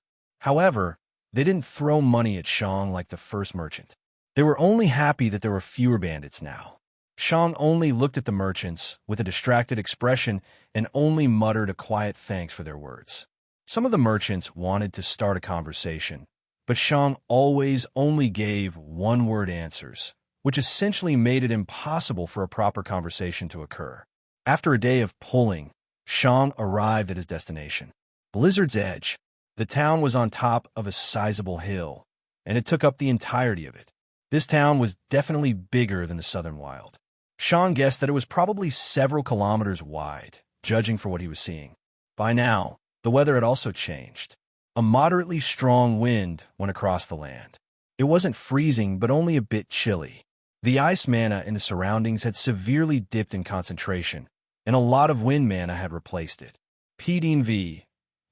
However, they didn't throw money at Shang like the first merchant. They were only happy that there were fewer bandits now. Shang only looked at the merchants with a distracted expression and only muttered a quiet thanks for their words. Some of the merchants wanted to start a conversation, but Shang always only gave one-word answers, which essentially made it impossible for a proper conversation to occur. After a day of pulling, Shang arrived at his destination. Blizzard's Edge. The town was on top of a sizable hill, and it took up the entirety of it. This town was definitely bigger than the Southern Wild. Shang guessed that it was probably several kilometers wide, judging for what he was seeing. By now, the weather had also changed. A moderately strong wind went across the land. It wasn't freezing, but only a bit chilly. The ice mana in the surroundings had severely dipped in concentration, and a lot of wind mana had replaced it. PDV.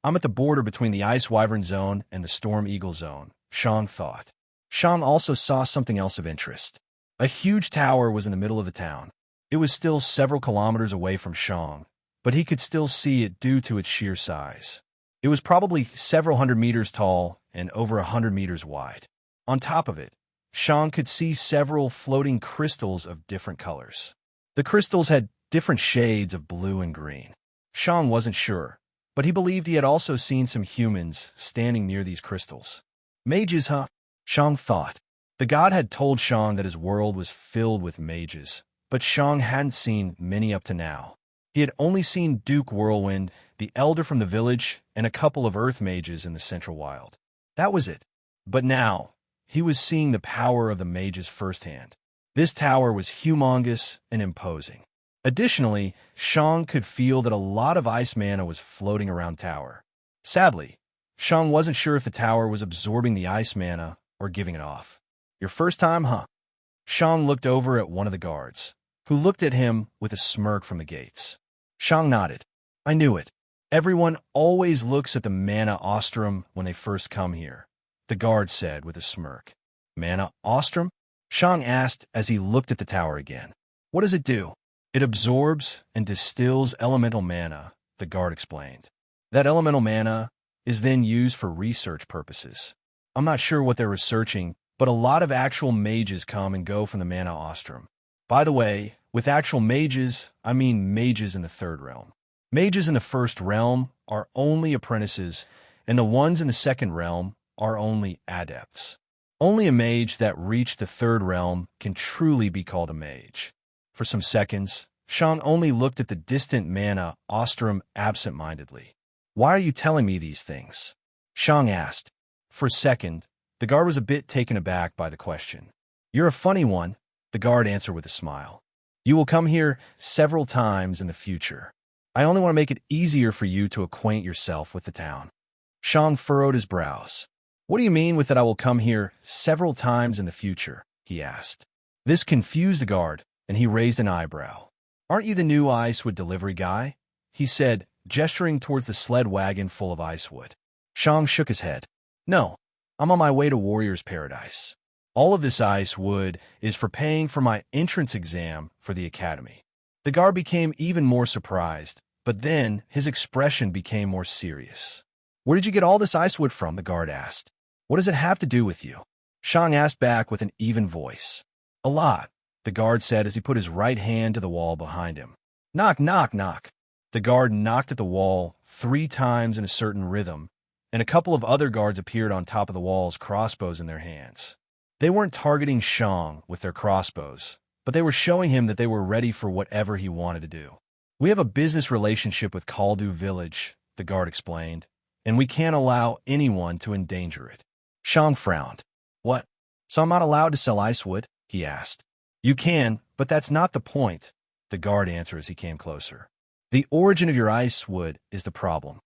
I'm at the border between the Ice Wyvern Zone and the Storm Eagle Zone, Shang thought. Shang also saw something else of interest. A huge tower was in the middle of the town. It was still several kilometers away from Shang, but he could still see it due to its sheer size. It was probably several hundred meters tall and over 100 meters wide. On top of it, Shang could see several floating crystals of different colors. The crystals had different shades of blue and green. Shang wasn't sure, but he believed he had also seen some humans standing near these crystals. Mages, huh? Shang thought. The god had told Shang that his world was filled with mages, but Shang hadn't seen many up to now. He had only seen Duke Whirlwind, the elder from the village, and a couple of earth mages in the Central Wild. That was it. But now, he was seeing the power of the mages firsthand. This tower was humongous and imposing. Additionally, Shang could feel that a lot of ice mana was floating around tower. Sadly, Shang wasn't sure if the tower was absorbing the ice mana or giving it off. Your first time, huh? Shang looked over at one of the guards, who looked at him with a smirk from the gates. Shang nodded. I knew it. Everyone always looks at the mana ostrum when they first come here, the guard said with a smirk. Mana ostrum? Shang asked as he looked at the tower again. What does it do? It absorbs and distills elemental mana, the guard explained. That elemental mana is then used for research purposes. I'm not sure what they're researching, but a lot of actual mages come and go from the mana ostrum. By the way, with actual mages, I mean mages in the third realm. Mages in the first realm are only apprentices, and the ones in the second realm are only adepts. Only a mage that reached the third realm can truly be called a mage. For some seconds, Shang only looked at the distant mana ostrum absent-mindedly. Why are you telling me these things? Shang asked. For a second, the guard was a bit taken aback by the question. You're a funny one, the guard answered with a smile. You will come here several times in the future. I only want to make it easier for you to acquaint yourself with the town. Shang furrowed his brows. What do you mean with that I will come here several times in the future? He asked. This confused the guard, and he raised an eyebrow. Aren't you the new icewood delivery guy? He said, gesturing towards the sled wagon full of icewood. Shang shook his head. No, I'm on my way to Warrior's Paradise. All of this ice wood is for paying for my entrance exam for the academy. The guard became even more surprised, but then his expression became more serious. Where did you get all this ice wood from? The guard asked. What does it have to do with you? Shang asked back with an even voice. A lot, the guard said as he put his right hand to the wall behind him. Knock, knock, knock. The guard knocked at the wall 3 times in a certain rhythm, and a couple of other guards appeared on top of the walls, crossbows in their hands. They weren't targeting Shang with their crossbows, but they were showing him that they were ready for whatever he wanted to do. We have a business relationship with Kaldu village, the guard explained, and we can't allow anyone to endanger it. Shang frowned. What? So I'm not allowed to sell ice wood? He asked. You can, but that's not the point, the guard answered as he came closer. The origin of your ice wood is the problem.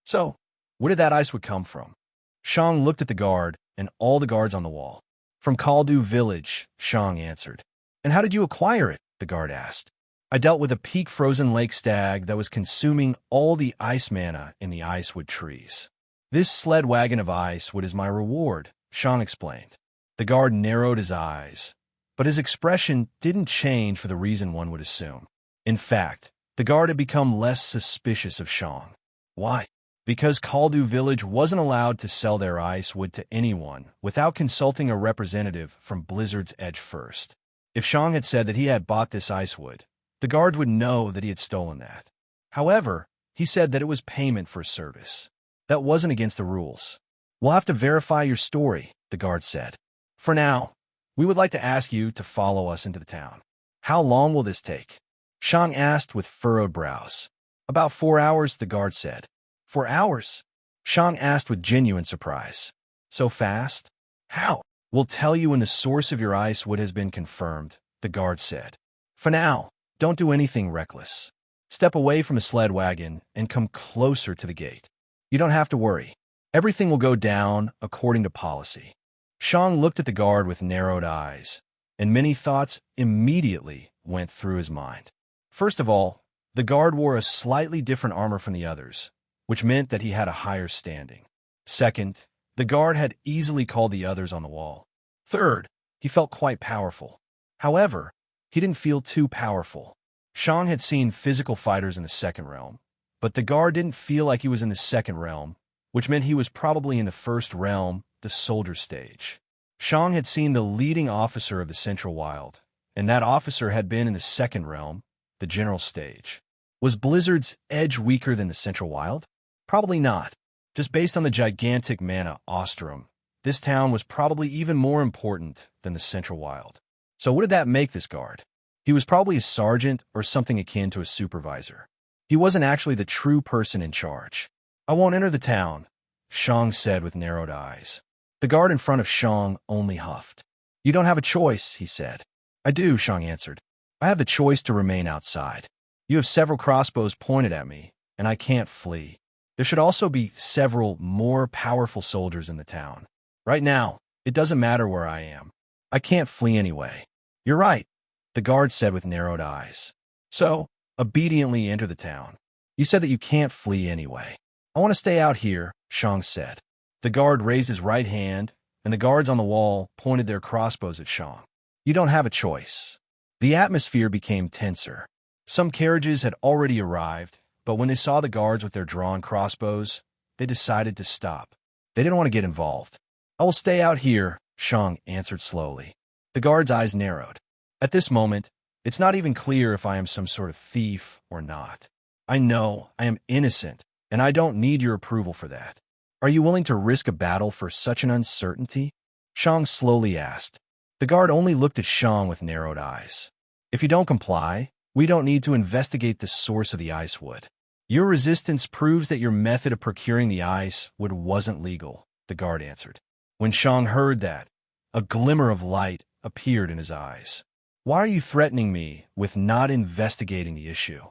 So, where did that ice wood come from? Shang looked at the guard and all the guards on the wall. From Kaldu village, Shang answered. And how did you acquire it? The guard asked. I dealt with a peak frozen lake stag that was consuming all the ice mana in the ice wood trees. This sled wagon of ice wood is my reward, Shang explained. The guard narrowed his eyes, but his expression didn't change for the reason one would assume. In fact, the guard had become less suspicious of Shang. Why? Because Kaldu village wasn't allowed to sell their ice wood to anyone without consulting a representative from Blizzard's Edge first. If Shang had said that he had bought this ice wood, the guards would know that he had stolen that. However, he said that it was payment for service. That wasn't against the rules. We'll have to verify your story, the guard said. For now, we would like to ask you to follow us into the town. How long will this take? Shang asked with furrowed brows. About 4 hours, the guard said. 4 hours? Shang asked with genuine surprise. So fast? How? We'll tell you when the source of your ice wood has been confirmed, the guard said. For now, don't do anything reckless. Step away from the sled wagon and come closer to the gate. You don't have to worry. Everything will go down according to policy. Shang looked at the guard with narrowed eyes, and many thoughts immediately went through his mind. First of all, the guard wore a slightly different armor from the others, which meant that he had a higher standing. Second, the guard had easily called the others on the wall. Third, he felt quite powerful. However, he didn't feel too powerful. Shang had seen physical fighters in the second realm, but the guard didn't feel like he was in the second realm, which meant he was probably in the first realm, the soldier stage. Shang had seen the leading officer of the Central Wild, and that officer had been in the second realm, the general stage. Was Blizzard's Edge weaker than the Central Wild? Probably not. Just based on the gigantic mana Ostrom, this town was probably even more important than the Central Wild. So what did that make this guard? He was probably a sergeant or something akin to a supervisor. He wasn't actually the true person in charge. I won't enter the town, Shang said with narrowed eyes. The guard in front of Shang only huffed. You don't have a choice, he said. I do, Shang answered. I have the choice to remain outside. You have several crossbows pointed at me, and I can't flee. There should also be several more powerful soldiers in the town. Right now, it doesn't matter where I am. I can't flee anyway. You're right, the guard said with narrowed eyes. So, obediently enter the town. You said that you can't flee anyway. I want to stay out here, Shang said. The guard raised his right hand, and the guards on the wall pointed their crossbows at Shang. You don't have a choice. The atmosphere became tenser. Some carriages had already arrived, but when they saw the guards with their drawn crossbows, they decided to stop. They didn't want to get involved. I will stay out here, Shang answered slowly. The guard's eyes narrowed. At this moment, it's not even clear if I am some sort of thief or not. I know I am innocent, and I don't need your approval for that. Are you willing to risk a battle for such an uncertainty? Shang slowly asked. The guard only looked at Shang with narrowed eyes. If you don't comply, we don't need to investigate the source of the ice wood. Your resistance proves that your method of procuring the ice wood wasn't legal, the guard answered. When Shang heard that, a glimmer of light appeared in his eyes. Why are you threatening me with not investigating the issue?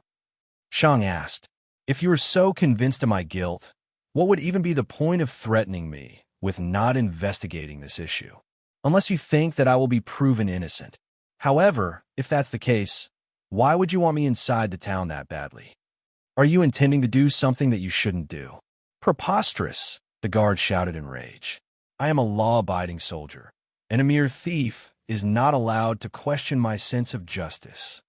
Shang asked. If you are so convinced of my guilt, what would even be the point of threatening me with not investigating this issue? Unless you think that I will be proven innocent. However, if that's the case, why would you want me inside the town that badly? Are you intending to do something that you shouldn't do? Preposterous, the guard shouted in rage. I am a law-abiding soldier, and a mere thief is not allowed to question my sense of justice.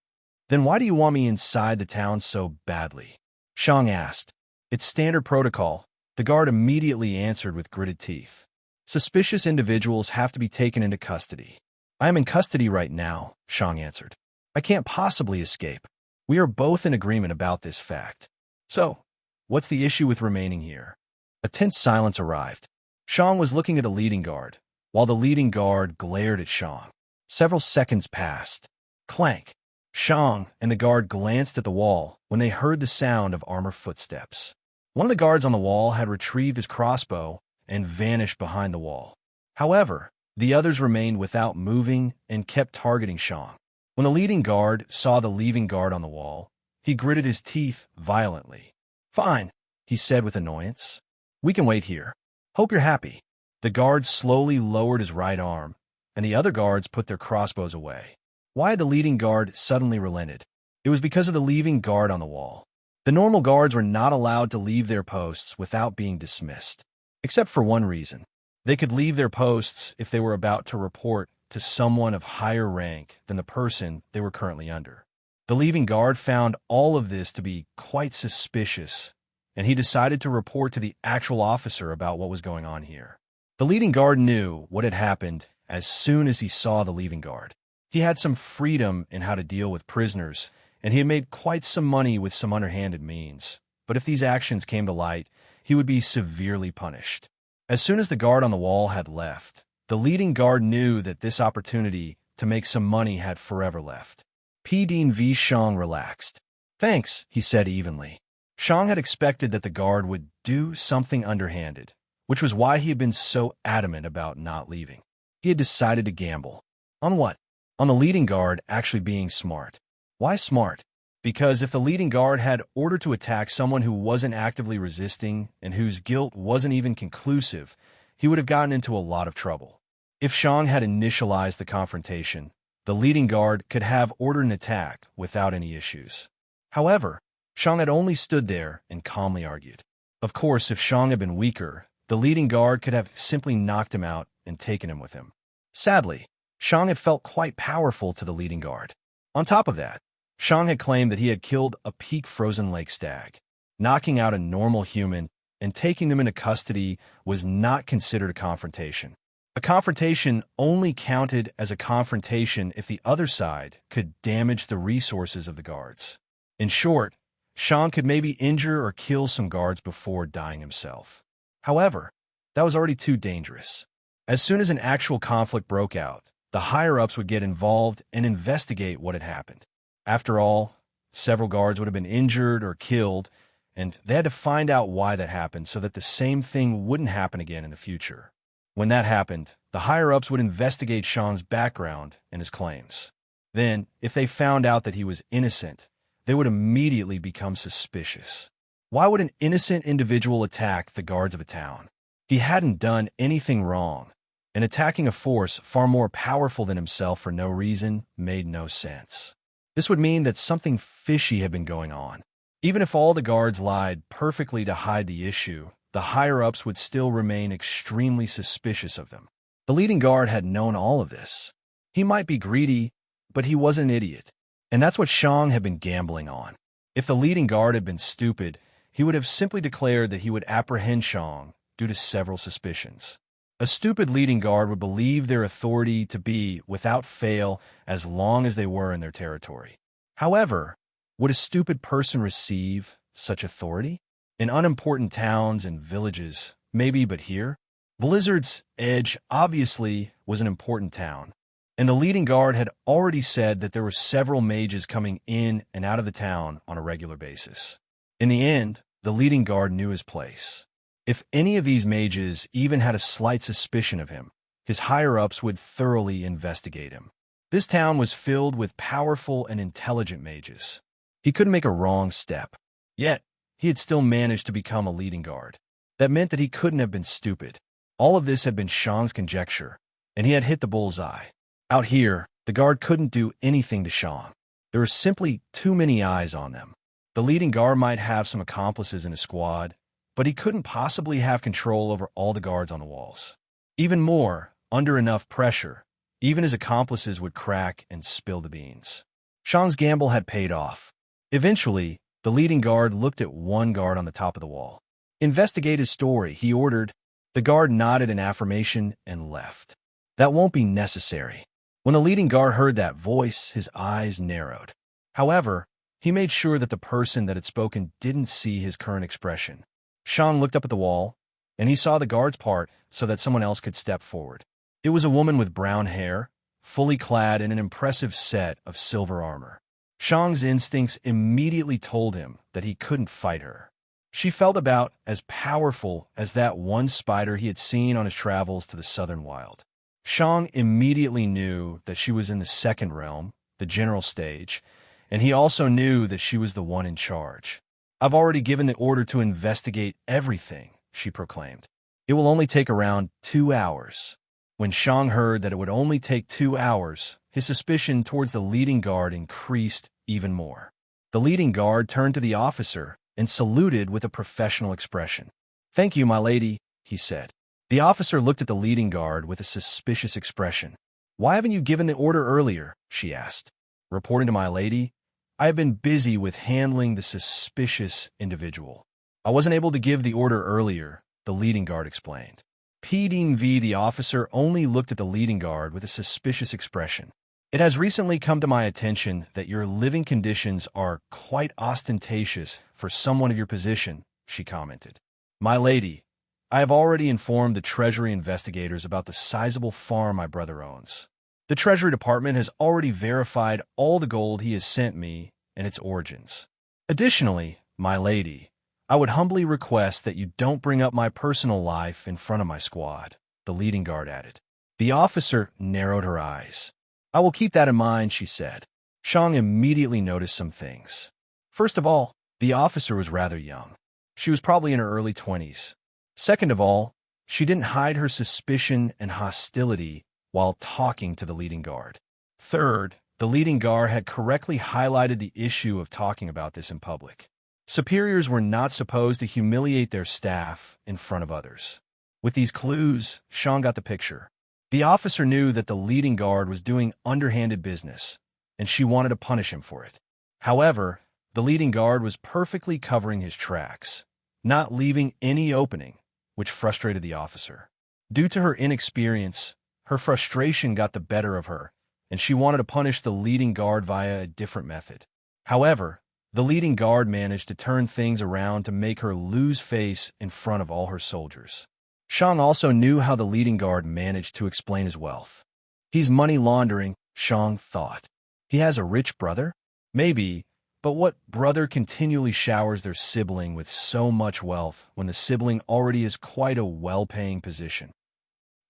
Then why do you want me inside the town so badly? Shang asked. It's standard protocol, the guard immediately answered with gritted teeth. Suspicious individuals have to be taken into custody. I am in custody right now, Shang answered. I can't possibly escape. We are both in agreement about this fact. So, what's the issue with remaining here? A tense silence arrived. Shang was looking at the leading guard, while the leading guard glared at Shang. Several seconds passed. Clank. Shang and the guard glanced at the wall when they heard the sound of armored footsteps. One of the guards on the wall had retrieved his crossbow and vanished behind the wall. However, the others remained without moving and kept targeting Shang. When the leading guard saw the leaving guard on the wall, he gritted his teeth violently. Fine, he said with annoyance. We can wait here. Hope you're happy. The guard slowly lowered his right arm, and the other guards put their crossbows away. Why had the leading guard suddenly relented? It was because of the leaving guard on the wall. The normal guards were not allowed to leave their posts without being dismissed, except for one reason. They could leave their posts if they were about to report to someone of higher rank than the person they were currently under. The leaving guard found all of this to be quite suspicious, and he decided to report to the actual officer about what was going on here. The leading guard knew what had happened as soon as he saw the leaving guard. He had some freedom in how to deal with prisoners, and he had made quite some money with some underhanded means. But if these actions came to light, he would be severely punished. As soon as the guard on the wall had left, the leading guard knew that this opportunity to make some money had forever left. P. Dean V. Shang relaxed. Thanks, he said evenly. Shang had expected that the guard would do something underhanded, which was why he had been so adamant about not leaving. He had decided to gamble. On what? On the leading guard actually being smart. Why smart? Because if the leading guard had ordered to attack someone who wasn't actively resisting and whose guilt wasn't even conclusive, he would have gotten into a lot of trouble. If Shang had initialized the confrontation, the leading guard could have ordered an attack without any issues. However, Shang had only stood there and calmly argued. Of course, if Shang had been weaker, the leading guard could have simply knocked him out and taken him with him. Sadly, Shang had felt quite powerful to the leading guard. On top of that, Shang had claimed that he had killed a peak frozen lake stag. Knocking out a normal human and taking them into custody was not considered a confrontation. A confrontation only counted as a confrontation if the other side could damage the resources of the guards. In short, Shang could maybe injure or kill some guards before dying himself. However, that was already too dangerous. As soon as an actual conflict broke out, the higher-ups would get involved and investigate what had happened. After all, several guards would have been injured or killed, and they had to find out why that happened so that the same thing wouldn't happen again in the future. When that happened, the higher-ups would investigate Shang's background and his claims. Then, if they found out that he was innocent, they would immediately become suspicious. Why would an innocent individual attack the guards of a town? He hadn't done anything wrong, and attacking a force far more powerful than himself for no reason made no sense. This would mean that something fishy had been going on. Even if all the guards lied perfectly to hide the issue, the higher-ups would still remain extremely suspicious of them. The leading guard had known all of this. He might be greedy, but he wasn't an idiot. And that's what Shang had been gambling on. If the leading guard had been stupid, he would have simply declared that he would apprehend Shang due to several suspicions. A stupid leading guard would believe their authority to be without fail as long as they were in their territory. However, would a stupid person receive such authority? In unimportant towns and villages, maybe, but here? Blizzard's Edge obviously was an important town, and the leading guard had already said that there were several mages coming in and out of the town on a regular basis. In the end, the leading guard knew his place. If any of these mages even had a slight suspicion of him, his higher-ups would thoroughly investigate him. This town was filled with powerful and intelligent mages. He couldn't make a wrong step. Yet, he had still managed to become a leading guard. That meant that he couldn't have been stupid. All of this had been Shang's conjecture, and he had hit the bullseye. Out here, the guard couldn't do anything to Shang. There were simply too many eyes on them. The leading guard might have some accomplices in his squad, but he couldn't possibly have control over all the guards on the walls. Even more, under enough pressure, even his accomplices would crack and spill the beans. Shang's gamble had paid off. Eventually, the leading guard looked at one guard on the top of the wall. Investigate his story, he ordered. The The guard nodded in affirmation and left. That won't be necessary. When the leading guard heard that voice, his eyes narrowed. However, he made sure that the person that had spoken didn't see his current expression. Shang looked up at the wall, and he saw the guard's part so that someone else could step forward. It was a woman with brown hair, fully clad in an impressive set of silver armor. Shang's instincts immediately told him that he couldn't fight her. She felt about as powerful as that one spider he had seen on his travels to the southern wild. Shang immediately knew that she was in the second realm, the general stage, and he also knew that she was the one in charge. I've already given the order to investigate everything, she proclaimed. It will only take around 2 hours. When Shang heard that it would only take 2 hours, his suspicion towards the leading guard increased even more. The leading guard turned to the officer and saluted with a professional expression. "Thank you, my lady," he said. The officer looked at the leading guard with a suspicious expression. "Why haven't you given the order earlier?" she asked. Reporting to my lady, "I have been busy with handling the suspicious individual. I wasn't able to give the order earlier," the leading guard explained. PDV, the officer only looked at the leading guard with a suspicious expression. "It has recently come to my attention that your living conditions are quite ostentatious for someone of your position," she commented. "My lady, I have already informed the Treasury investigators about the sizable farm my brother owns. The Treasury Department has already verified all the gold he has sent me and its origins. Additionally, my lady, I would humbly request that you don't bring up my personal life in front of my squad," the leading guard added. The officer narrowed her eyes. "I will keep that in mind," she said. Shang immediately noticed some things. First of all, the officer was rather young. She was probably in her early 20s. Second of all, she didn't hide her suspicion and hostility while talking to the leading guard. Third, the leading guard had correctly highlighted the issue of talking about this in public. Superiors were not supposed to humiliate their staff in front of others. With these clues, Shang got the picture. The officer knew that the leading guard was doing underhanded business, and she wanted to punish him for it. However, the leading guard was perfectly covering his tracks, not leaving any opening, which frustrated the officer. Due to her inexperience, her frustration got the better of her, and she wanted to punish the leading guard via a different method. However, the leading guard managed to turn things around to make her lose face in front of all her soldiers. Shang also knew how the leading guard managed to explain his wealth. He's money laundering, Shang thought. He has a rich brother? Maybe, but what brother continually showers their sibling with so much wealth when the sibling already is quite a well-paying position?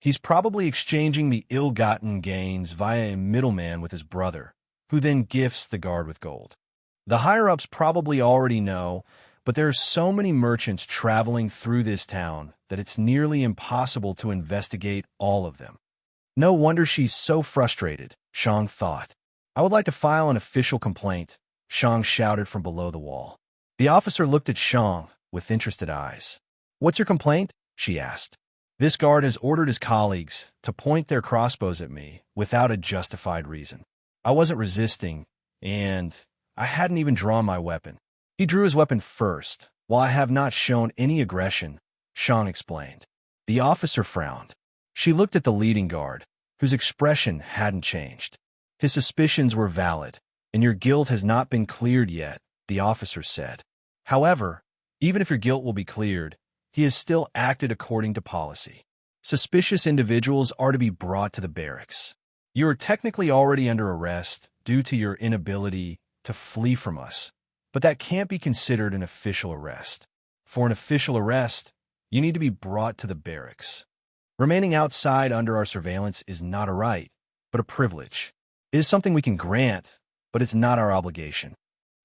He's probably exchanging the ill-gotten gains via a middleman with his brother, who then gifts the guard with gold. The higher-ups probably already know, but there are so many merchants traveling through this town that it's nearly impossible to investigate all of them. No wonder she's so frustrated, Shang thought. "I would like to file an official complaint," Shang shouted from below the wall. The officer looked at Shang with interested eyes. "What's your complaint?" she asked. "This guard has ordered his colleagues to point their crossbows at me without a justified reason. I wasn't resisting, and I hadn't even drawn my weapon. He drew his weapon first, while I have not shown any aggression," Shang explained. The officer frowned. She looked at the leading guard, whose expression hadn't changed. "His suspicions were valid, and your guilt has not been cleared yet," the officer said. "However, even if your guilt will be cleared, he has still acted according to policy. Suspicious individuals are to be brought to the barracks. You are technically already under arrest due to your inability to flee from us, but that can't be considered an official arrest. For an official arrest, you need to be brought to the barracks. Remaining outside under our surveillance is not a right, but a privilege. It is something we can grant, but it's not our obligation.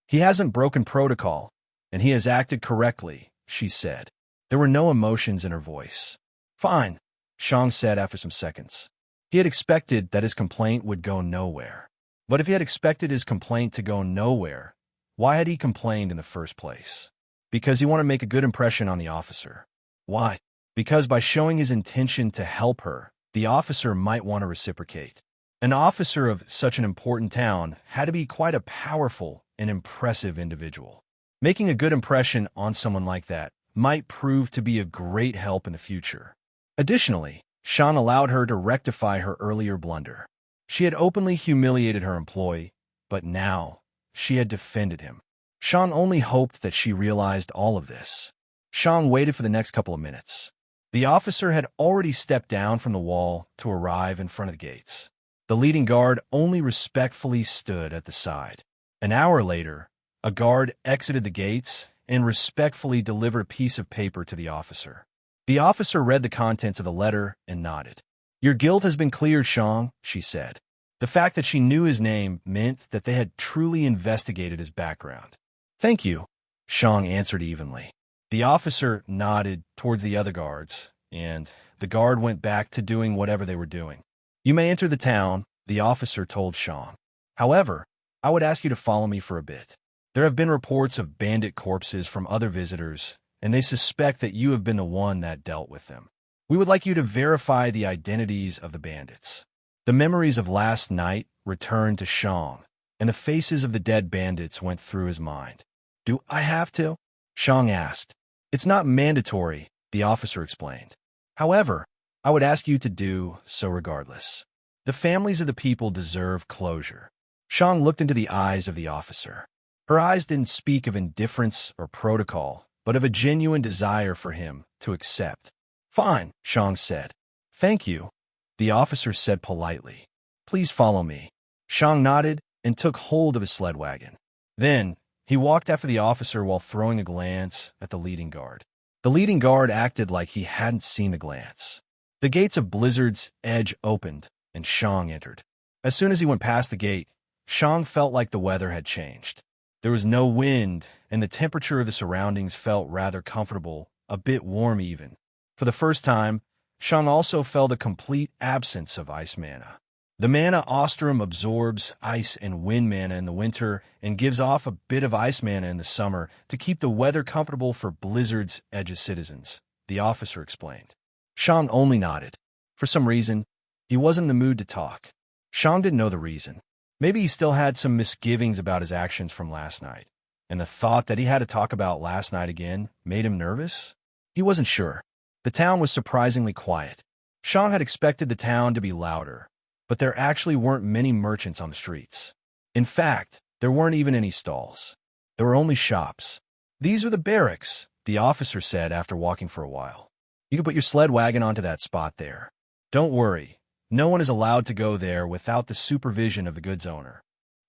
He hasn't broken protocol, and he has acted correctly," she said. There were no emotions in her voice. "Fine," Shang said after some seconds. He had expected that his complaint would go nowhere. But if he had expected his complaint to go nowhere, why had he complained in the first place? Because he wanted to make a good impression on the officer. Why? Because by showing his intention to help her, the officer might want to reciprocate. An officer of such an important town had to be quite a powerful and impressive individual. Making a good impression on someone like that might prove to be a great help in the future. Additionally, Sean allowed her to rectify her earlier blunder. She had openly humiliated her employee, but now she had defended him. Sean only hoped that she realized all of this. Sean waited for the next couple of minutes. The officer had already stepped down from the wall to arrive in front of the gates. The leading guard only respectfully stood at the side. An hour later, a guard exited the gates and respectfully delivered a piece of paper to the officer. The officer read the contents of the letter and nodded. "Your guilt has been cleared, Sean," she said. The fact that she knew his name meant that they had truly investigated his background. "Thank you," Sean answered evenly. The officer nodded towards the other guards, and the guard went back to doing whatever they were doing. "You may enter the town," the officer told Sean. "However, I would ask you to follow me for a bit. There have been reports of bandit corpses from other visitors, and they suspect that you have been the one that dealt with them. We would like you to verify the identities of the bandits." The memories of last night returned to Sean, and the faces of the dead bandits went through his mind. "Do I have to?" Sean asked. "It's not mandatory," the officer explained. "However, I would ask you to do so regardless. The families of the people deserve closure." Sean looked into the eyes of the officer. Her eyes didn't speak of indifference or protocol, but of a genuine desire for him to accept. "Fine," Sean said. "Thank you," the officer said politely. "Please follow me." Sean nodded and took hold of his sled wagon. Then, he walked after the officer while throwing a glance at the leading guard. The leading guard acted like he hadn't seen the glance. The gates of Blizzard's Edge opened, and Sean entered. As soon as he went past the gate, Sean felt like the weather had changed. There was no wind, and the temperature of the surroundings felt rather comfortable, a bit warm even. For the first time, Sean also felt a complete absence of ice mana. The mana Ostrom absorbs ice and wind mana in the winter and gives off a bit of ice mana in the summer to keep the weather comfortable for Blizzard's Edge's citizens, the officer explained. Sean only nodded. For some reason, he wasn't in the mood to talk. Sean didn't know the reason. Maybe he still had some misgivings about his actions from last night, and the thought that he had to talk about last night again made him nervous? He wasn't sure. The town was surprisingly quiet. Sean had expected the town to be louder, but there actually weren't many merchants on the streets. In fact, there weren't even any stalls. There were only shops. "These are the barracks," the officer said after walking for a while. "You can put your sled wagon onto that spot there. Don't worry, no one is allowed to go there without the supervision of the goods owner."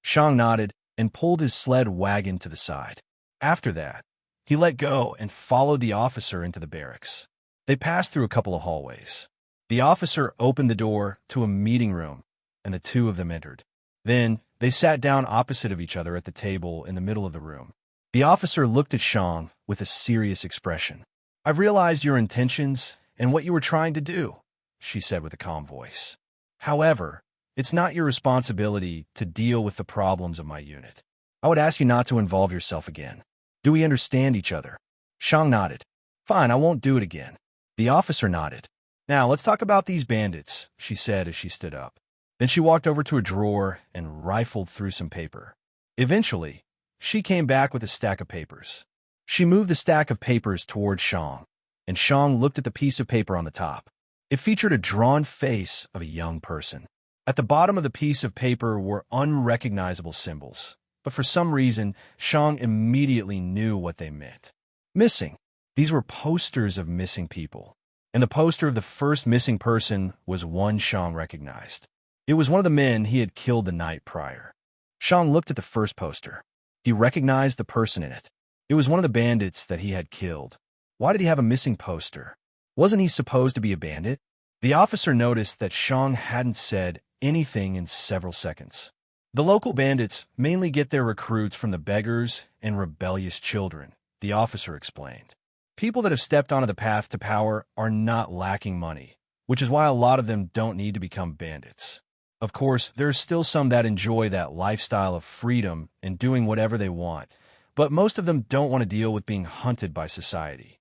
Sean nodded and pulled his sled wagon to the side. After that, he let go and followed the officer into the barracks. They passed through a couple of hallways. The officer opened the door to a meeting room, and the two of them entered. Then, they sat down opposite of each other at the table in the middle of the room. The officer looked at Sean with a serious expression. "I've realized your intentions and what you were trying to do," she said with a calm voice. "However, it's not your responsibility to deal with the problems of my unit. I would ask you not to involve yourself again. Do we understand each other?" Sean nodded. "Fine, I won't do it again." The officer nodded. "Now, let's talk about these bandits," she said as she stood up. Then she walked over to a drawer and rifled through some paper. Eventually, she came back with a stack of papers. She moved the stack of papers towards Sean, and Sean looked at the piece of paper on the top. It featured a drawn face of a young person. At the bottom of the piece of paper were unrecognizable symbols, but for some reason, Sean immediately knew what they meant. Missing. These were posters of missing people, and the poster of the first missing person was one Sean recognized. It was one of the men he had killed the night prior. Sean looked at the first poster. He recognized the person in it. It was one of the bandits that he had killed. Why did he have a missing poster? Wasn't he supposed to be a bandit? The officer noticed that Sean hadn't said anything in several seconds. The local bandits mainly get their recruits from the beggars and rebellious children, the officer explained. People that have stepped onto the path to power are not lacking money, which is why a lot of them don't need to become bandits. Of course, there are still some that enjoy that lifestyle of freedom and doing whatever they want, but most of them don't want to deal with being hunted by society.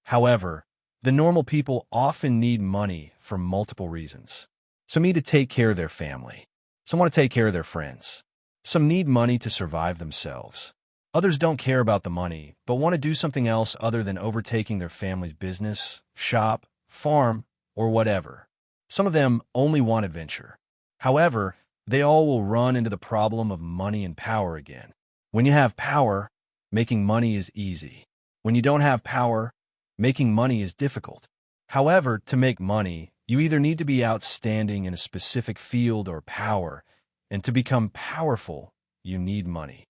However, the normal people often need money for multiple reasons. Some need to take care of their family. Some want to take care of their friends. Some need money to survive themselves. Others don't care about the money, but want to do something else other than overtaking their family's business, shop, farm, or whatever. Some of them only want adventure. However, they all will run into the problem of money and power again. When you have power, making money is easy. When you don't have power, making money is difficult. However, to make money, you either need to be outstanding in a specific field or power, and to become powerful, you need money.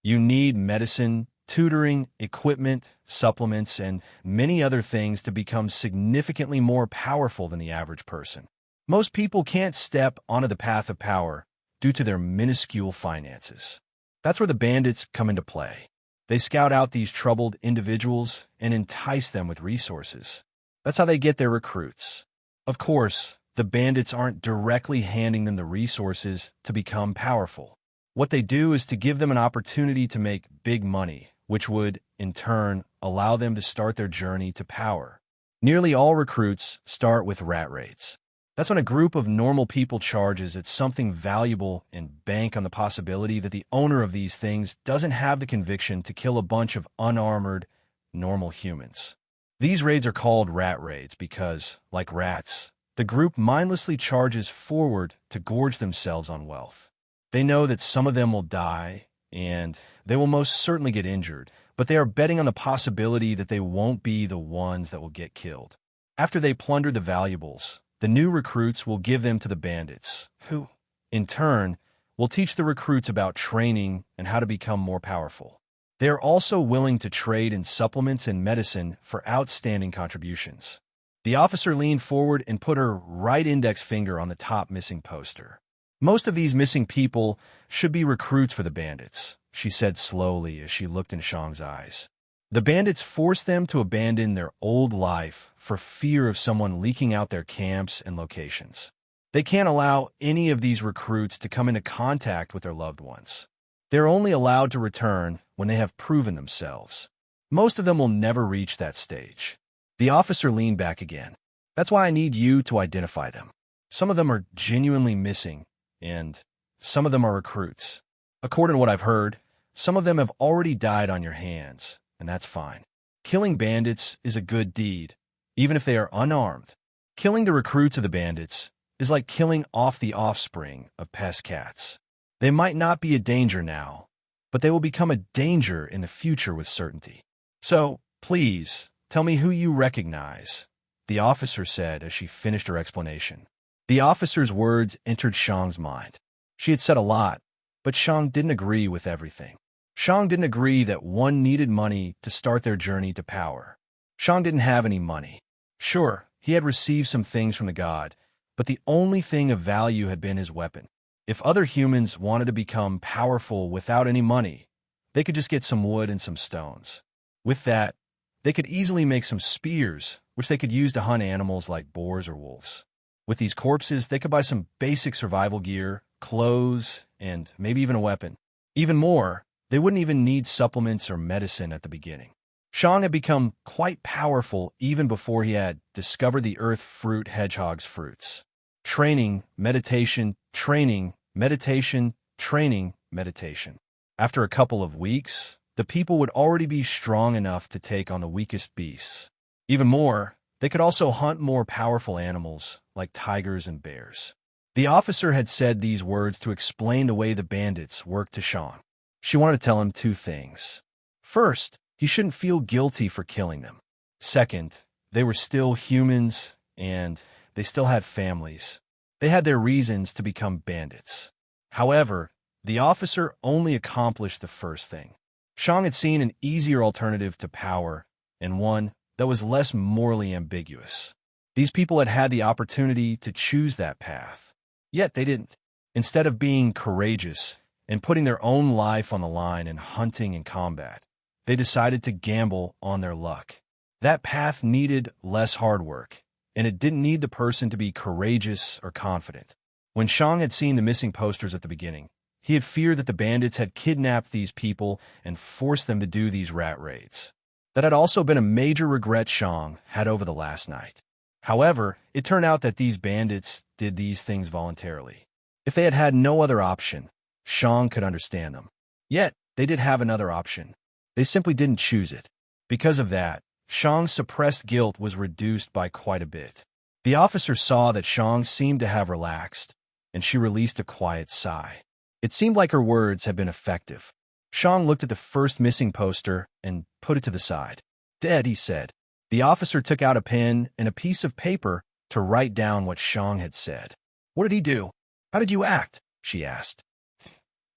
You need medicine, tutoring, equipment, supplements, and many other things to become significantly more powerful than the average person. Most people can't step onto the path of power due to their minuscule finances. That's where the bandits come into play. They scout out these troubled individuals and entice them with resources. That's how they get their recruits. Of course, the bandits aren't directly handing them the resources to become powerful. What they do is to give them an opportunity to make big money, which would, in turn, allow them to start their journey to power. Nearly all recruits start with rat raids. That's when a group of normal people charges at something valuable and bank on the possibility that the owner of these things doesn't have the conviction to kill a bunch of unarmored, normal humans. These raids are called rat raids because, like rats, the group mindlessly charges forward to gorge themselves on wealth. They know that some of them will die, and they will most certainly get injured, but they are betting on the possibility that they won't be the ones that will get killed. After they plunder the valuables, the new recruits will give them to the bandits, who, in turn, will teach the recruits about training and how to become more powerful. They are also willing to trade in supplements and medicine for outstanding contributions. The officer leaned forward and put her right index finger on the top missing poster. Most of these missing people should be recruits for the bandits, she said slowly as she looked in Shang's eyes. The bandits forced them to abandon their old life for fear of someone leaking out their camps and locations. They can't allow any of these recruits to come into contact with their loved ones. They're only allowed to return when they have proven themselves. Most of them will never reach that stage. The officer leaned back again. That's why I need you to identify them. Some of them are genuinely missing, and some of them are recruits. According to what I've heard, some of them have already died on your hands, and that's fine. Killing bandits is a good deed, even if they are unarmed. Killing the recruits of the bandits is like killing off the offspring of pest cats. They might not be a danger now, but they will become a danger in the future with certainty. So, please, tell me who you recognize, the officer said as she finished her explanation. The officer's words entered Shang's mind. She had said a lot, but Shang didn't agree with everything. Shang didn't agree that one needed money to start their journey to power. Shang didn't have any money. Sure, he had received some things from the god, but the only thing of value had been his weapon. If other humans wanted to become powerful without any money, they could just get some wood and some stones. With that, they could easily make some spears, which they could use to hunt animals like boars or wolves. With these corpses, they could buy some basic survival gear, clothes, and maybe even a weapon. Even more, they wouldn't even need supplements or medicine at the beginning. Shang had become quite powerful even before he had discovered the earth fruit hedgehog's fruits. Training, meditation, training, meditation, training, meditation. After a couple of weeks, the people would already be strong enough to take on the weakest beasts. Even more, they could also hunt more powerful animals like tigers and bears. The officer had said these words to explain the way the bandits worked to Shang. She wanted to tell him two things. First, he shouldn't feel guilty for killing them. Second, they were still humans, and they still had families. They had their reasons to become bandits. However, the officer only accomplished the first thing. Shang had seen an easier alternative to power, and one that was less morally ambiguous. These people had had the opportunity to choose that path, yet they didn't. Instead of being courageous and putting their own life on the line in hunting and combat, they decided to gamble on their luck. That path needed less hard work, and it didn't need the person to be courageous or confident. When Shang had seen the missing posters at the beginning, he had feared that the bandits had kidnapped these people and forced them to do these rat raids. That had also been a major regret Shang had over the last night. However, it turned out that these bandits did these things voluntarily. If they had had no other option, Shang could understand them. Yet, they did have another option. They simply didn't choose it. Because of that, Shang's suppressed guilt was reduced by quite a bit. The officer saw that Shang seemed to have relaxed, and she released a quiet sigh. It seemed like her words had been effective. Shang looked at the first missing poster and put it to the side. Dead, he said. The officer took out a pen and a piece of paper to write down what Shang had said. What did he do? How did you act? She asked.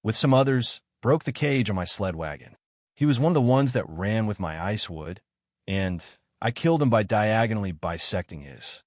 With some others, broke the cage on my sled wagon. He was one of the ones that ran with my ice wood, and I killed him by diagonally bisecting his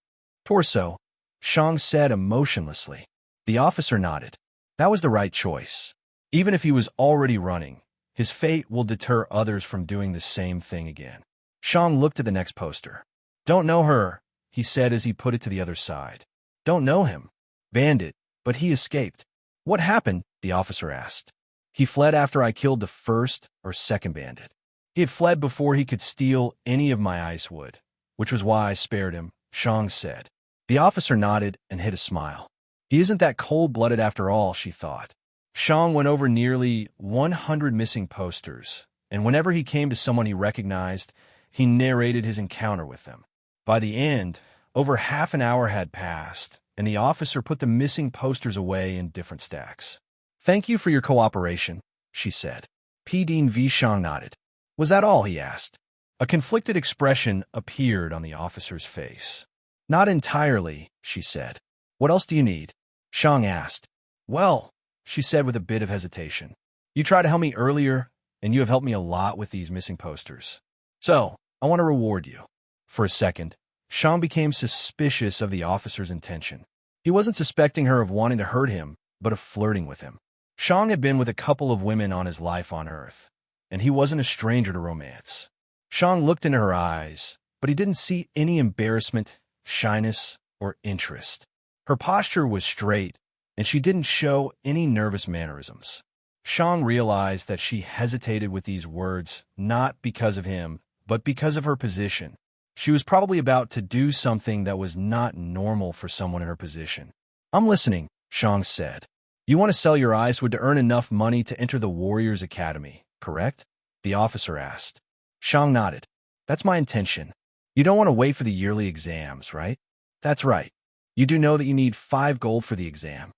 torso, Shang said emotionlessly. The officer nodded. That was the right choice. Even if he was already running, his fate will deter others from doing the same thing again. Shang looked at the next poster. Don't know her, he said as he put it to the other side. Don't know him. Bandit, but he escaped. What happened? The officer asked. He fled after I killed the first or second bandit. He had fled before he could steal any of my ice wood, which was why I spared him, Shang said. The officer nodded and hid a smile. He isn't that cold-blooded after all, she thought. Shang went over nearly 100 missing posters, and whenever he came to someone he recognized, he narrated his encounter with them. By the end, over half an hour had passed, and the officer put the missing posters away in different stacks. Thank you for your cooperation, she said. P. Dean V. Shang nodded. Was that all? He asked. A conflicted expression appeared on the officer's face. Not entirely, she said. What else do you need? Shang asked. Well, she said with a bit of hesitation. You tried to help me earlier, and you have helped me a lot with these missing posters. So, I want to reward you. For a second, Shang became suspicious of the officer's intention. He wasn't suspecting her of wanting to hurt him, but of flirting with him. Shang had been with a couple of women on his life on Earth, and he wasn't a stranger to romance. Shang looked into her eyes, but he didn't see any embarrassment, shyness, or interest. Her posture was straight, and she didn't show any nervous mannerisms. Shang realized that she hesitated with these words not because of him, but because of her position. She was probably about to do something that was not normal for someone in her position. I'm listening, Shang said. You want to sell your ice wood to earn enough money to enter the Warriors Academy, correct? The officer asked. Shang nodded. That's my intention. You don't want to wait for the yearly exams, right? That's right. You do know that you need 5 gold for the exam.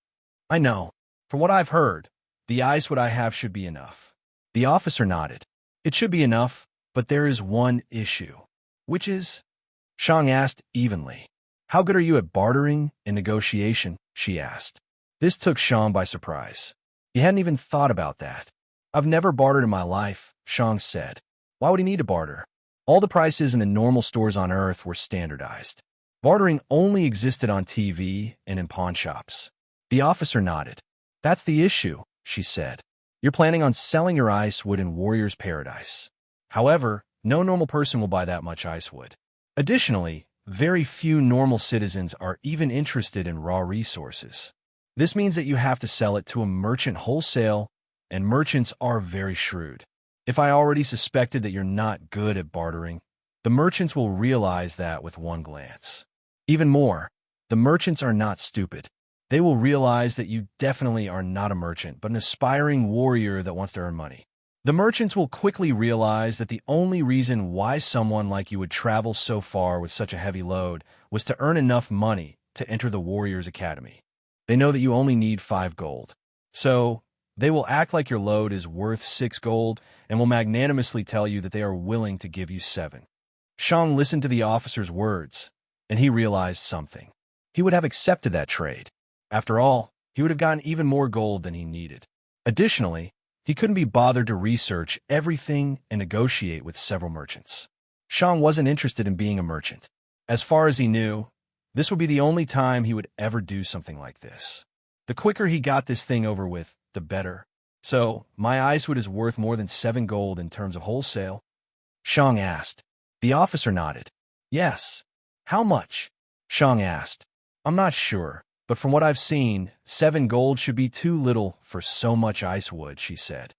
I know. From what I've heard, the ice wood I have should be enough. The officer nodded. It should be enough, but there is one issue. Which is? Shang asked evenly. How good are you at bartering and negotiation? She asked. This took Shang by surprise. He hadn't even thought about that. I've never bartered in my life, Shang said. Why would he need to barter? All the prices in the normal stores on Earth were standardized. Bartering only existed on TV and in pawn shops. The officer nodded. That's the issue, she said. You're planning on selling your ice wood in Warrior's Paradise. However, no normal person will buy that much ice wood. Additionally, very few normal citizens are even interested in raw resources. This means that you have to sell it to a merchant wholesale, and merchants are very shrewd. If I already suspected that you're not good at bartering, the merchants will realize that with one glance. Even more, the merchants are not stupid. They will realize that you definitely are not a merchant, but an aspiring warrior that wants to earn money. The merchants will quickly realize that the only reason why someone like you would travel so far with such a heavy load was to earn enough money to enter the Warriors Academy. They know that you only need 5 gold. So, they will act like your load is worth 6 gold and will magnanimously tell you that they are willing to give you 7. Shang listened to the officer's words, and he realized something. He would have accepted that trade. After all, he would have gotten even more gold than he needed. Additionally, he couldn't be bothered to research everything and negotiate with several merchants. Shang wasn't interested in being a merchant. As far as he knew, this would be the only time he would ever do something like this. The quicker he got this thing over with, the better. So, my ice wood is worth more than 7 gold in terms of wholesale? Shang asked. The officer nodded. Yes. How much? Shang asked. I'm not sure, but from what I've seen, 7 gold should be too little for so much ice wood, she said.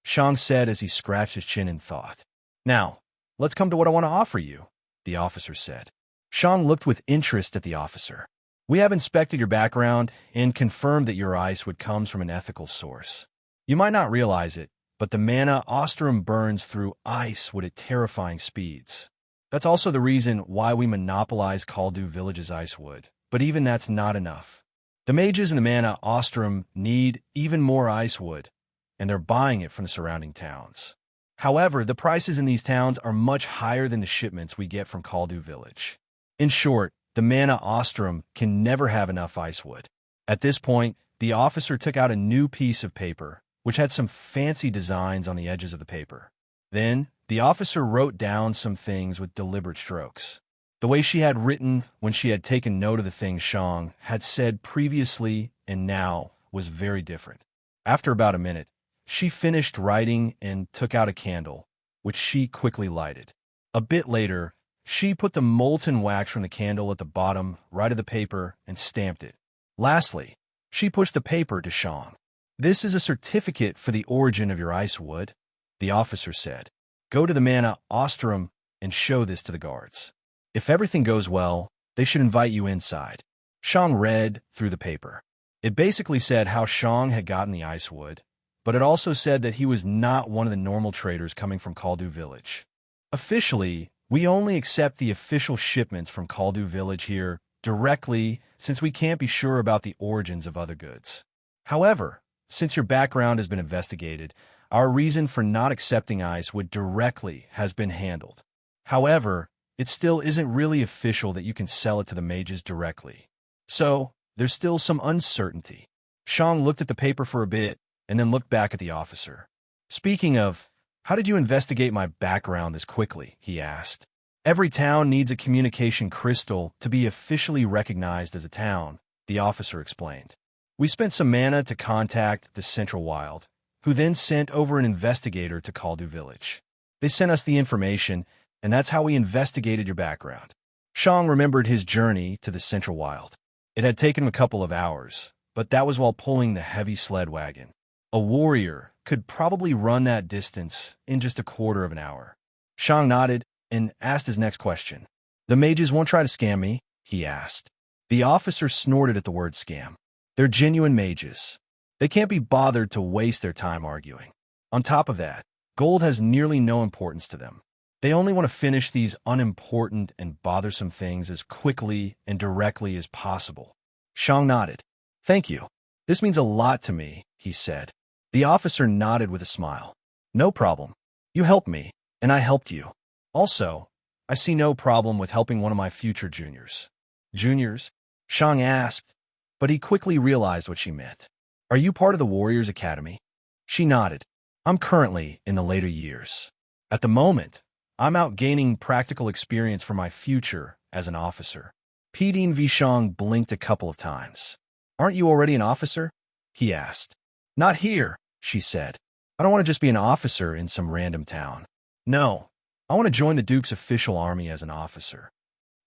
Shang said as he scratched his chin in thought. Now, let's come to what I want to offer you, the officer said. Shang looked with interest at the officer. We have inspected your background and confirmed that your ice wood comes from an ethical source. You might not realize it, but the mana Ostrom burns through ice wood at terrifying speeds. That's also the reason why we monopolize Kaldu Village's ice wood. But even that's not enough. The mages in the Mana Ostrom need even more ice wood, and they're buying it from the surrounding towns. However, the prices in these towns are much higher than the shipments we get from Kaldu Village. In short, the Mana Ostrom can never have enough ice wood. At this point, the officer took out a new piece of paper, which had some fancy designs on the edges of the paper. Then, the officer wrote down some things with deliberate strokes. The way she had written when she had taken note of the things Shang had said previously and now was very different. After about a minute, she finished writing and took out a candle, which she quickly lighted. A bit later, she put the molten wax from the candle at the bottom right of the paper and stamped it. Lastly, she pushed the paper to Shang. "This is a certificate for the origin of your ice wood," the officer said. "Go to the Mana Ostrom and show this to the guards. If everything goes well, they should invite you inside." Shang read through the paper. It basically said how Shang had gotten the ice wood, but it also said that he was not one of the normal traders coming from Kaldu Village. "Officially, we only accept the official shipments from Kaldu Village here directly, since we can't be sure about the origins of other goods. However, since your background has been investigated, our reason for not accepting ice wood directly has been handled. However, it still isn't really official that you can sell it to the mages directly. So, there's still some uncertainty." Shang looked at the paper for a bit and then looked back at the officer. "Speaking of, how did you investigate my background this quickly?" he asked. "Every town needs a communication crystal to be officially recognized as a town," the officer explained. "We spent some mana to contact the Central Wild, who then sent over an investigator to Kaldu Village. They sent us the information, and that's how we investigated your background." Shang remembered his journey to the Central Wild. It had taken him a couple of hours, but that was while pulling the heavy sled wagon. A warrior could probably run that distance in just a quarter of an hour. Shang nodded and asked his next question. "The mages won't try to scam me?" he asked. The officer snorted at the word scam. "They're genuine mages. They can't be bothered to waste their time arguing. On top of that, gold has nearly no importance to them. They only want to finish these unimportant and bothersome things as quickly and directly as possible." Shang nodded. "Thank you. This means a lot to me," he said. The officer nodded with a smile. "No problem. You helped me, and I helped you. Also, I see no problem with helping one of my future juniors." "Juniors?" Shang asked, but he quickly realized what she meant. "Are you part of the Warriors Academy?" She nodded. "I'm currently in the later years. At the moment, I'm out gaining practical experience for my future as an officer." Pidin Vishang blinked a couple of times. "Aren't you already an officer?" he asked. "Not here," she said. "I don't want to just be an officer in some random town. No, I want to join the Duke's official army as an officer."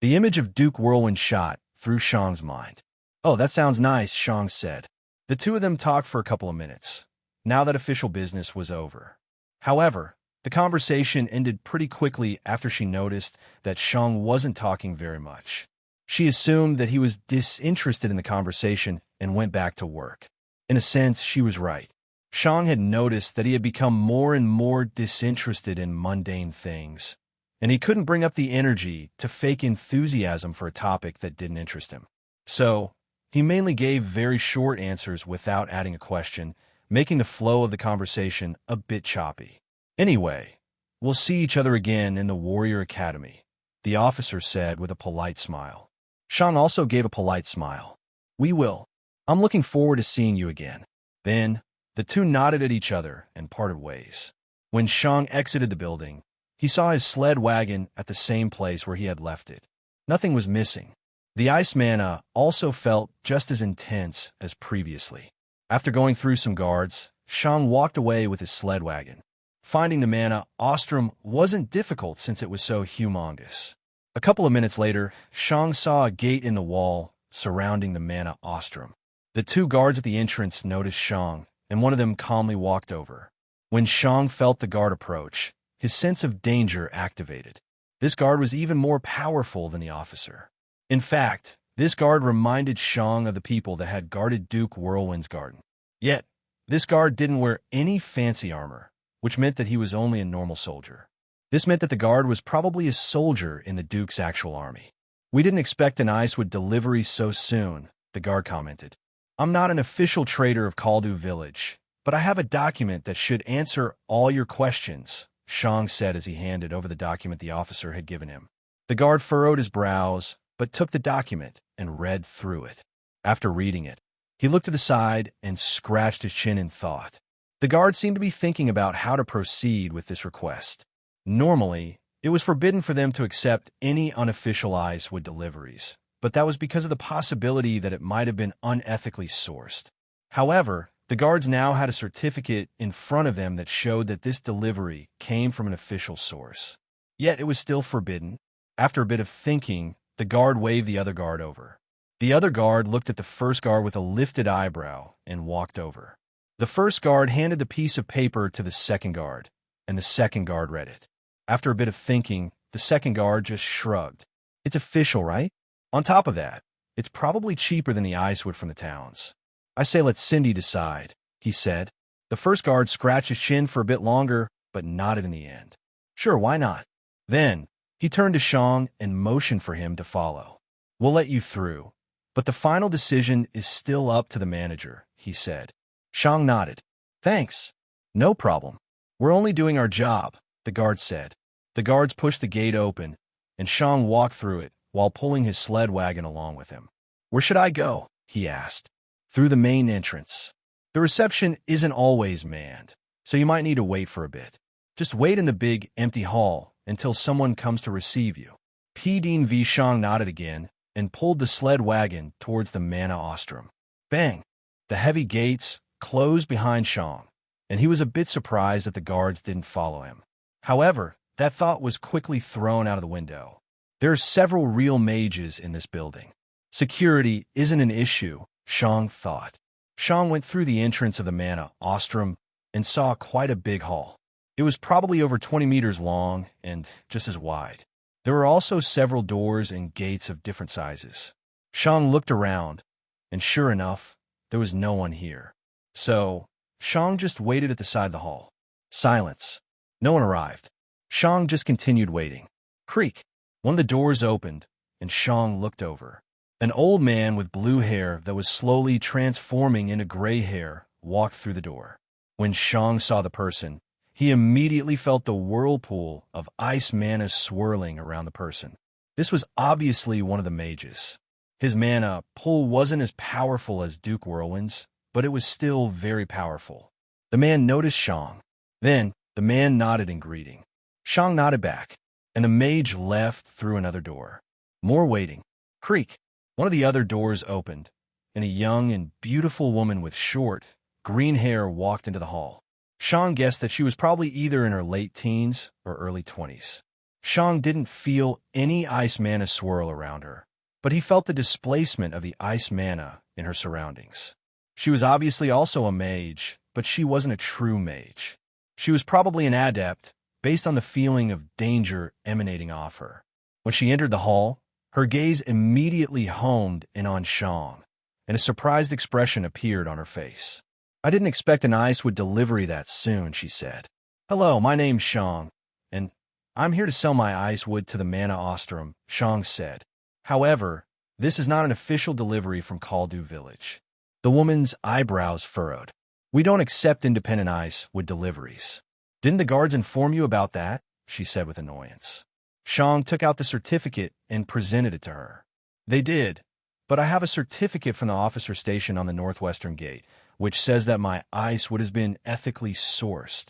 The image of Duke Whirlwind shot through Shang's mind. "Oh, that sounds nice," Shang said. The two of them talked for a couple of minutes, now that official business was over. However, the conversation ended pretty quickly after she noticed that Shang wasn't talking very much. She assumed that he was disinterested in the conversation and went back to work. In a sense, she was right. Shang had noticed that he had become more and more disinterested in mundane things, and he couldn't bring up the energy to fake enthusiasm for a topic that didn't interest him. So, he mainly gave very short answers without adding a question, making the flow of the conversation a bit choppy. "Anyway, we'll see each other again in the Warrior Academy," the officer said with a polite smile. Shang also gave a polite smile. "We will. I'm looking forward to seeing you again." Then, the two nodded at each other and parted ways. When Shang exited the building, he saw his sled wagon at the same place where he had left it. Nothing was missing. The ice mana also felt just as intense as previously. After going through some guards, Shang walked away with his sled wagon. Finding the Mana Ostrom wasn't difficult since it was so humongous. A couple of minutes later, Shang saw a gate in the wall surrounding the Mana Ostrom. The two guards at the entrance noticed Shang, and one of them calmly walked over. When Shang felt the guard approach, his sense of danger activated. This guard was even more powerful than the officer. In fact, this guard reminded Shang of the people that had guarded Duke Whirlwind's garden. Yet, this guard didn't wear any fancy armor, which meant that he was only a normal soldier. This meant that the guard was probably a soldier in the Duke's actual army. "We didn't expect an Icewood delivery so soon," the guard commented. "I'm not an official trader of Caldu village, but I have a document that should answer all your questions," Shang said as he handed over the document the officer had given him. The guard furrowed his brows, but took the document and read through it. After reading it, he looked to the side and scratched his chin in thought. The guard seemed to be thinking about how to proceed with this request. Normally, it was forbidden for them to accept any unofficial Icewood deliveries, but that was because of the possibility that it might have been unethically sourced. However, the guards now had a certificate in front of them that showed that this delivery came from an official source. Yet it was still forbidden. After a bit of thinking, the guard waved the other guard over. The other guard looked at the first guard with a lifted eyebrow and walked over. The first guard handed the piece of paper to the second guard, and the second guard read it. After a bit of thinking, the second guard just shrugged. "It's official, right? On top of that, it's probably cheaper than the Icewood from the towns. I say let Cindy decide," he said. The first guard scratched his chin for a bit longer, but nodded in the end. "Sure, why not?" Then, he turned to Shang and motioned for him to follow. "We'll let you through, but the final decision is still up to the manager," he said. Shang nodded. "Thanks. No problem. We're only doing our job," the guard said. The guards pushed the gate open, and Shang walked through it while pulling his sled wagon along with him. "Where should I go?" he asked. "Through the main entrance. The reception isn't always manned, so you might need to wait for a bit. Just wait in the big, empty hall until someone comes to receive you." P. Dean V. Shang nodded again and pulled the sled wagon towards the Manor Ostrom. Bang! The heavy gates closed behind Shang, and he was a bit surprised that the guards didn't follow him. However, that thought was quickly thrown out of the window. There are several real mages in this building. Security isn't an issue, Shang thought. Shang went through the entrance of the Manor Ostrom and saw quite a big hall. It was probably over 20 meters long and just as wide. There were also several doors and gates of different sizes. Shang looked around, and sure enough, there was no one here. So, Shang just waited at the side of the hall. Silence. No one arrived. Shang just continued waiting. Creak. One of the doors opened, and Shang looked over. An old man with blue hair that was slowly transforming into gray hair walked through the door. When Shang saw the person, he immediately felt the whirlpool of ice mana swirling around the person. This was obviously one of the mages. His mana pull wasn't as powerful as Duke Whirlwind's, but it was still very powerful. The man noticed Shang. Then, the man nodded in greeting. Shang nodded back, and the mage left through another door. More waiting. Creak. One of the other doors opened, and a young and beautiful woman with short, green hair walked into the hall. Shang guessed that she was probably either in her late teens or early 20s. Shang didn't feel any ice mana swirl around her, but he felt the displacement of the ice mana in her surroundings. She was obviously also a mage, but she wasn't a true mage. She was probably an adept, based on the feeling of danger emanating off her. When she entered the hall, her gaze immediately honed in on Shang, and a surprised expression appeared on her face. "I didn't expect an Icewood delivery that soon," she said. "Hello, my name's Shang, and I'm here to sell my Icewood to the Manor Ostrom," Shang said. "However, this is not an official delivery from Caldu village." The woman's eyebrows furrowed. "We don't accept independent Icewood deliveries." "Didn't the guards inform you about that?" she said with annoyance. Shang took out the certificate and presented it to her. "They did, but I have a certificate from the officer station on the northwestern gate, which says that my Icewood has been ethically sourced."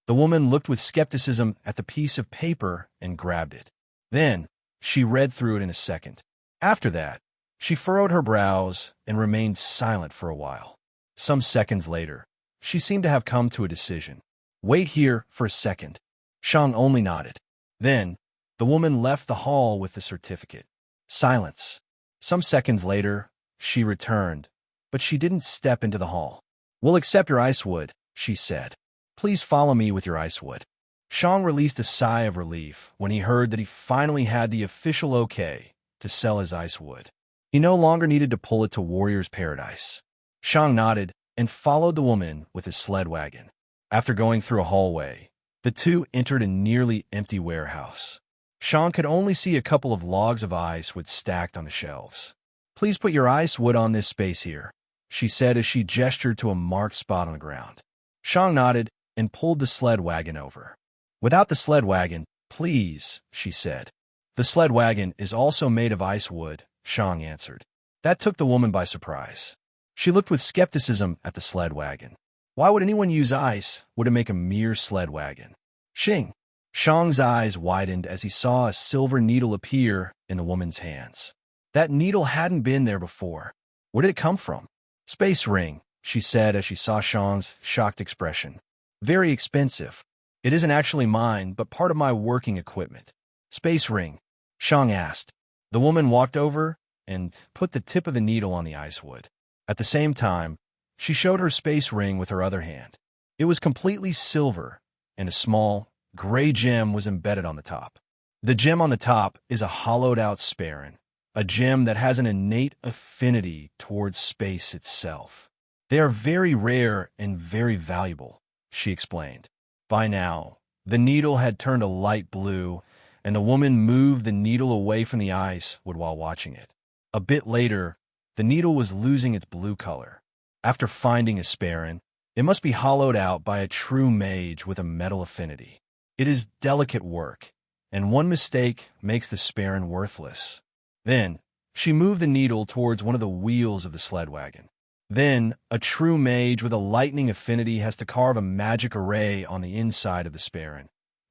The woman looked with skepticism at the piece of paper and grabbed it. Then, she read through it in a second. After that, she furrowed her brows and remained silent for a while. Some seconds later, she seemed to have come to a decision. "Wait here for a second." Shang only nodded. Then, the woman left the hall with the certificate. Silence. Some seconds later, she returned, but she didn't step into the hall. "We'll accept your Icewood," she said. "Please follow me with your Icewood." Shang released a sigh of relief when he heard that he finally had the official okay to sell his Icewood. He no longer needed to pull it to Warrior's Paradise. Shang nodded and followed the woman with his sled wagon. After going through a hallway, The two entered a nearly empty warehouse. Sean could only see a couple of logs of ice wood stacked on the shelves. "Please put your ice wood on this space here," she said as she gestured to a marked spot on the ground. Sean nodded and pulled the sled wagon over. "Without the sled wagon, please," she said. "The sled wagon is also made of ice wood," Sean answered. That took the woman by surprise. She looked with skepticism at the sled wagon. Why would anyone use ice wood to make a mere sled wagon? Shing! Shang's eyes widened as he saw a silver needle appear in the woman's hands. That needle hadn't been there before. Where did it come from? "Space ring," she said as she saw Shang's shocked expression. "Very expensive. It isn't actually mine, but part of my working equipment." "Space ring?" Shang asked. The woman walked over and put the tip of the needle on the ice wood. At the same time, she showed her space ring with her other hand. It was completely silver, and a small, gray gem was embedded on the top. The gem on the top is a hollowed-out Sparran, a gem that has an innate affinity towards space itself. "They are very rare and very valuable," she explained. By now, the needle had turned a light blue, and the woman moved the needle away from the ice wood while watching it. A bit later, the needle was losing its blue color. After finding a Sparran, it must be hollowed out by a true mage with a metal affinity. It is delicate work, and one mistake makes the Sparran worthless. Then, she moved the needle towards one of the wheels of the sled wagon. Then, a true mage with a lightning affinity has to carve a magic array on the inside of the Sparran,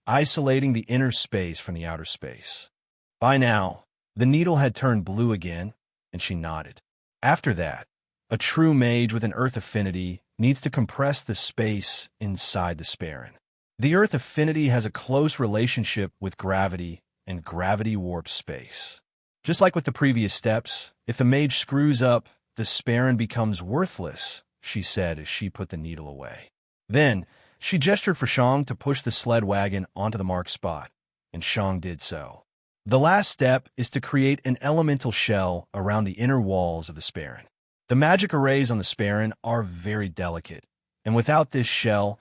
isolating the inner space from the outer space. By now, the needle had turned blue again, and she nodded. After that, a true mage with an earth affinity needs to compress the space inside the Sparran. The earth affinity has a close relationship with gravity, and gravity warps space. Just like with the previous steps, if the mage screws up, the Sparran becomes worthless, she said as she put the needle away. Then, she gestured for Shang to push the sled wagon onto the marked spot, and Shang did so. The last step is to create an elemental shell around the inner walls of the Sparran. The magic arrays on the Sparran are very delicate, and without this shell,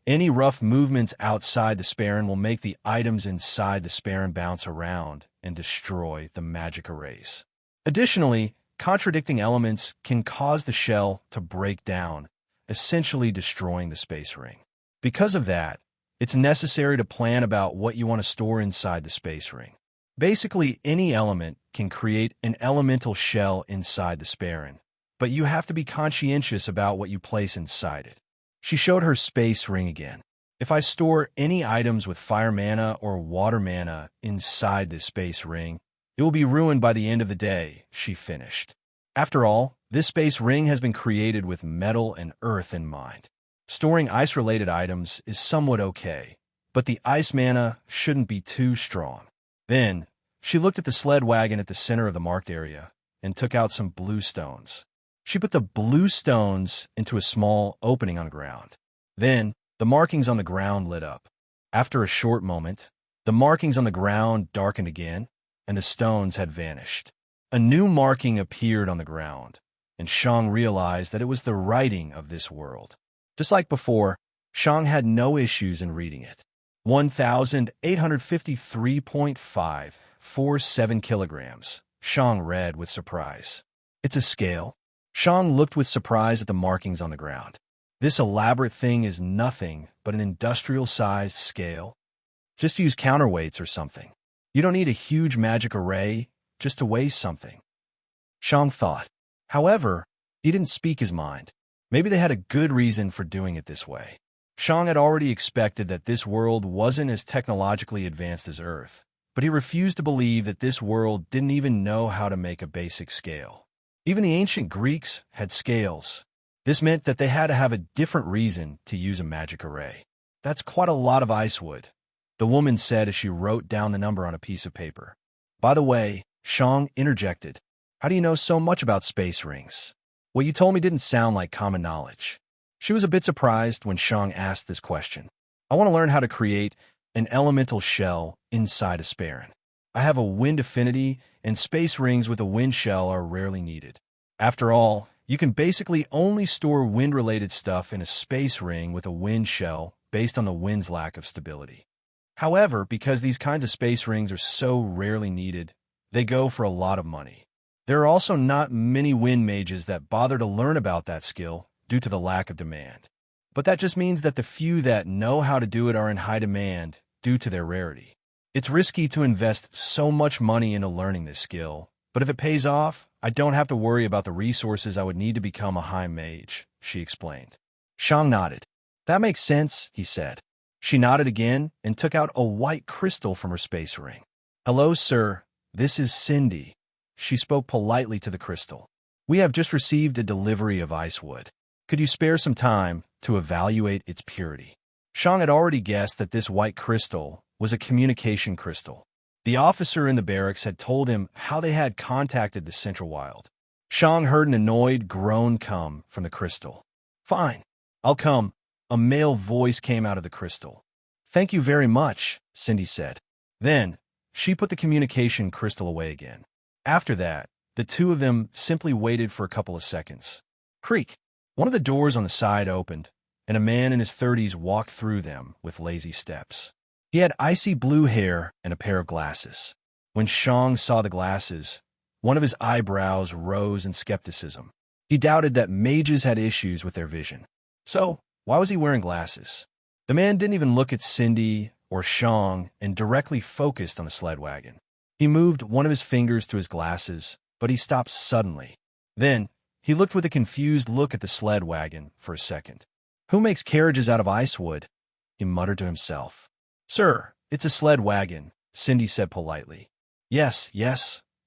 any rough movements outside the Sparran will make the items inside the Sparran bounce around and destroy the magic arrays. Additionally, contradicting elements can cause the shell to break down, essentially destroying the space ring. Because of that, it's necessary to plan about what you want to store inside the space ring. Basically, any element can create an elemental shell inside the Sparran, but you have to be conscientious about what you place inside it. She showed her space ring again. "If I store any items with fire mana or water mana inside this space ring, it will be ruined by the end of the day," she finished. After all, this space ring has been created with metal and earth in mind. Storing ice-related items is somewhat okay, but the ice mana shouldn't be too strong. Then, she looked at the sled wagon at the center of the marked area and took out some blue stones. She put the blue stones into a small opening on the ground. Then, the markings on the ground lit up. After a short moment, the markings on the ground darkened again, and the stones had vanished. A new marking appeared on the ground, and Shang realized that it was the writing of this world. Just like before, Shang had no issues in reading it. 1,853.547 kilograms, Shang read with surprise. "It's a scale." Shang looked with surprise at the markings on the ground. "This elaborate thing is nothing but an industrial-sized scale. Just use counterweights or something. You don't need a huge magic array just to weigh something." Shang thought. However, he didn't speak his mind. Maybe they had a good reason for doing it this way. Shang had already expected that this world wasn't as technologically advanced as Earth, but he refused to believe that this world didn't even know how to make a basic scale. Even the ancient Greeks had scales. This meant that they had to have a different reason to use a magic array. "That's quite a lot of ice wood," the woman said as she wrote down the number on a piece of paper. "By the way," Shang interjected, "how do you know so much about space rings? What you told me didn't sound like common knowledge." She was a bit surprised when Shang asked this question. "I want to learn how to create an elemental shell inside a Sparran. I have a wind affinity, and space rings with a wind shell are rarely needed. After all, you can basically only store wind-related stuff in a space ring with a wind shell based on the wind's lack of stability. However, because these kinds of space rings are so rarely needed, they go for a lot of money. There are also not many wind mages that bother to learn about that skill due to the lack of demand. But that just means that the few that know how to do it are in high demand due to their rarity. It's risky to invest so much money into learning this skill, but if it pays off, I don't have to worry about the resources I would need to become a high mage, she explained. Shang nodded. That makes sense, he said. She nodded again and took out a white crystal from her space ring. Hello, sir. This is Cindy. She spoke politely to the crystal. We have just received a delivery of ice wood. Could you spare some time to evaluate its purity? Shang had already guessed that this white crystal was a communication crystal. The officer in the barracks had told him how they had contacted the Central Wild. Shang heard an annoyed groan come from the crystal. Fine, I'll come. A male voice came out of the crystal. Thank you very much, Cindy said. Then, she put the communication crystal away again. After that, the two of them simply waited for a couple of seconds. Creak! One of the doors on the side opened, and a man in his 30s walked through them with lazy steps. He had icy blue hair and a pair of glasses. When Shang saw the glasses, one of his eyebrows rose in skepticism. He doubted that mages had issues with their vision. So, why was he wearing glasses? The man didn't even look at Cindy or Shang and directly focused on the sled wagon. He moved one of his fingers to his glasses, but he stopped suddenly. Then, he looked with a confused look at the sled wagon for a second. Who makes carriages out of ice wood? He muttered to himself. Sir, it's a sled wagon, Cindy said politely. Yes,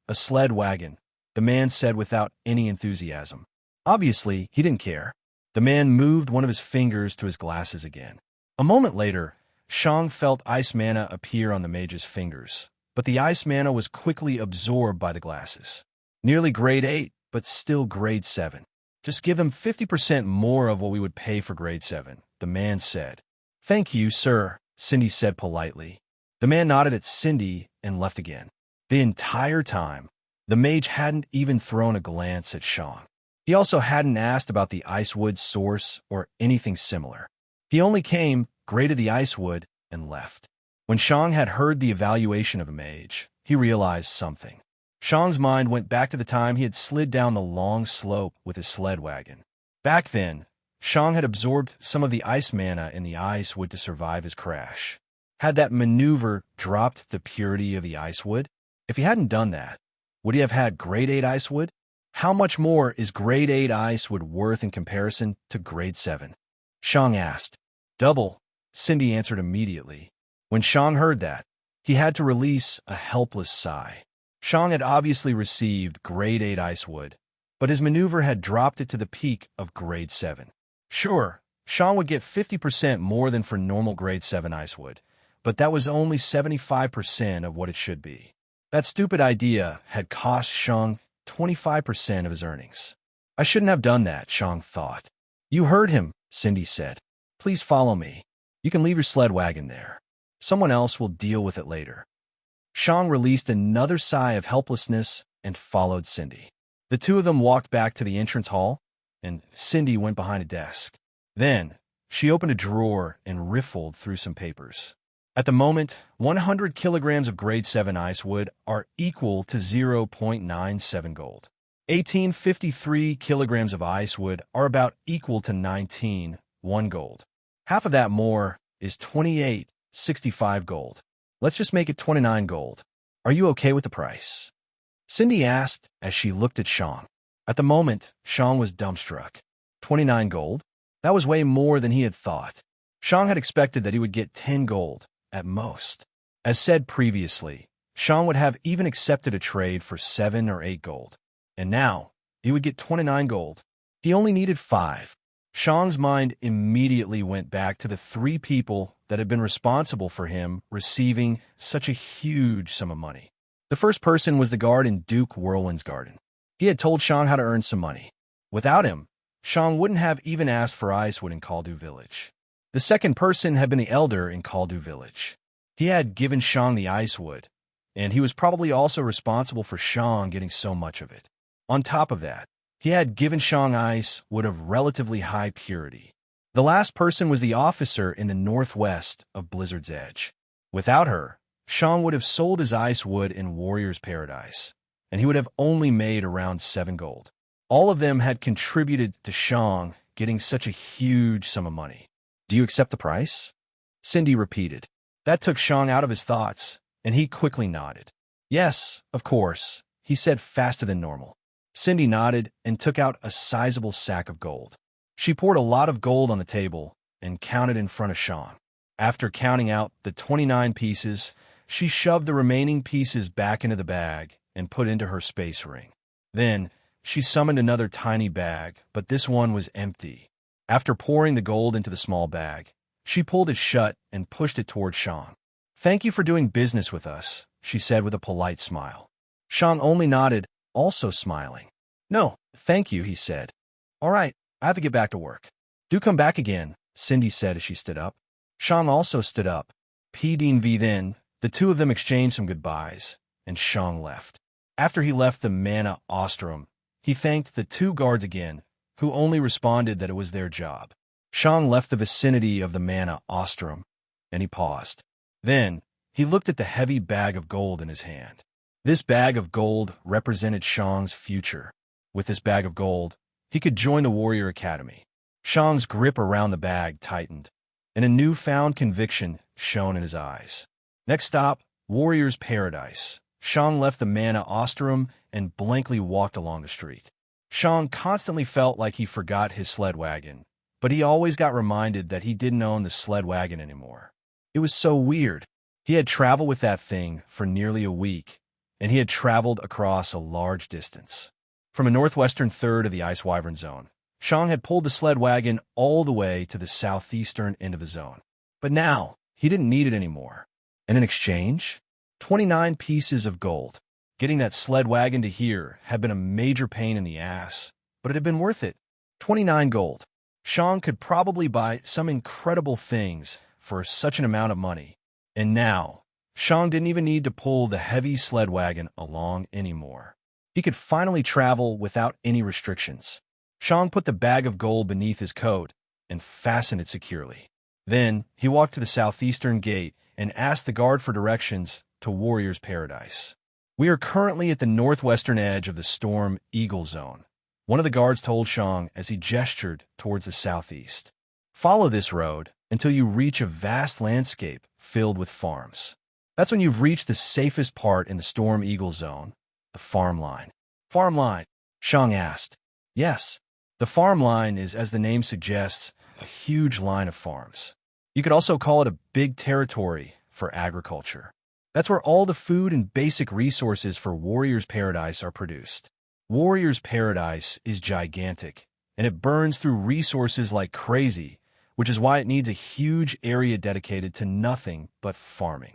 a sled wagon, the man said without any enthusiasm. Obviously, he didn't care. The man moved one of his fingers to his glasses again. A moment later, Shang felt ice mana appear on the mage's fingers, but the ice mana was quickly absorbed by the glasses. Nearly grade 8, but still grade 7. Just give him 50% more of what we would pay for grade 7, the man said. Thank you, sir, Cindy said politely. The man nodded at Cindy and left again. The entire time, the mage hadn't even thrown a glance at Shang. He also hadn't asked about the ice wood's source or anything similar. He only came, graded the ice wood, and left. When Shang had heard the evaluation of a mage, he realized something. Shang's mind went back to the time he had slid down the long slope with his sled wagon. Back then, Shang had absorbed some of the ice mana in the ice wood to survive his crash. Had that maneuver dropped the purity of the ice wood? If he hadn't done that, would he have had grade 8 ice wood? How much more is grade 8 ice wood worth in comparison to grade 7? Shang asked. Double, Cindy answered immediately. When Shang heard that, he had to release a helpless sigh. Shang had obviously received grade 8 ice wood, but his maneuver had dropped it to the peak of grade 7. Sure, Shang would get 50% more than for normal grade 7 ice wood, but that was only 75% of what it should be. That stupid idea had cost Shang 25% of his earnings. I shouldn't have done that, Shang thought. You heard him, Cindy said. Please follow me. You can leave your sled wagon there. Someone else will deal with it later. Shang released another sigh of helplessness and followed Cindy. The two of them walked back to the entrance hall, and Cindy went behind a desk. Then, she opened a drawer and riffled through some papers. At the moment, 100 kilograms of grade 7 ice wood are equal to 0.97 gold. 1853 kilograms of ice wood are about equal to 19.1 gold. Half of that more is 28.65 gold. Let's just make it 29 gold. Are you okay with the price? Cindy asked as she looked at Shang. At the moment, Shang was dumbstruck. 29 gold? That was way more than he had thought. Shang had expected that he would get 10 gold, at most. As said previously, Shang would have even accepted a trade for 7 or 8 gold. And now, he would get 29 gold. He only needed 5. Shang's mind immediately went back to the 3 people that had been responsible for him receiving such a huge sum of money. The first person was the guard in Duke Whirlwind's garden. He had told Shang how to earn some money. Without him, Shang wouldn't have even asked for icewood in Kaldu village. The second person had been the elder in Kaldu village. He had given Shang the icewood, and he was probably also responsible for Shang getting so much of it. On top of that, he had given Shang ice wood of relatively high purity. The last person was the officer in the northwest of Blizzard's Edge. Without her, Shang would have sold his ice wood in Warrior's Paradise, and he would have only made around 7 gold. All of them had contributed to Shang getting such a huge sum of money. Do you accept the price? Cindy repeated. That took Shang out of his thoughts, and he quickly nodded. Yes, of course, he said faster than normal. Cindy nodded and took out a sizable sack of gold. She poured a lot of gold on the table and counted in front of Shang. After counting out the 29 pieces, she shoved the remaining pieces back into the bag and put into her space ring. Then, she summoned another tiny bag, but this one was empty. After pouring the gold into the small bag, she pulled it shut and pushed it toward Shang. Thank you for doing business with us, she said with a polite smile. Shang only nodded, also smiling. No, thank you, he said. All right, I have to get back to work. Do come back again, Cindy said as she stood up. Shang also stood up. Then, the two of them exchanged some goodbyes, and Shang left. After he left the Mana Ostrom, he thanked the 2 guards again, who only responded that it was their job. Shang left the vicinity of the Mana Ostrom, and he paused. Then, he looked at the heavy bag of gold in his hand. This bag of gold represented Shang's future. With this bag of gold, he could join the Warrior Academy. Shang's grip around the bag tightened, and a newfound conviction shone in his eyes. Next stop, Warrior's Paradise. Shang left the Mana Ostrom and blankly walked along the street. Shang constantly felt like he forgot his sled wagon, but he always got reminded that he didn't own the sled wagon anymore. It was so weird. He had traveled with that thing for nearly a week, and he had traveled across a large distance. From a northwestern third of the Ice Wyvern Zone, Shang had pulled the sled wagon all the way to the southeastern end of the zone. But now, he didn't need it anymore. And in exchange, 29 pieces of gold. Getting that sled wagon to here had been a major pain in the ass, but it had been worth it. 29 gold. Shang could probably buy some incredible things for such an amount of money. And now, Shang didn't even need to pull the heavy sled wagon along anymore. He could finally travel without any restrictions. Shang put the bag of gold beneath his coat and fastened it securely. Then, he walked to the southeastern gate and asked the guard for directions to Warrior's Paradise. We are currently at the northwestern edge of the Storm Eagle Zone, one of the guards told Shang as he gestured towards the southeast. Follow this road until you reach a vast landscape filled with farms. That's when you've reached the safest part in the Storm Eagle Zone, the farm line. Farm line? Shang asked. Yes. The farm line is, as the name suggests, a huge line of farms. You could also call it a big territory for agriculture. That's where all the food and basic resources for Warrior's Paradise are produced. Warrior's Paradise is gigantic, and it burns through resources like crazy, which is why it needs a huge area dedicated to nothing but farming.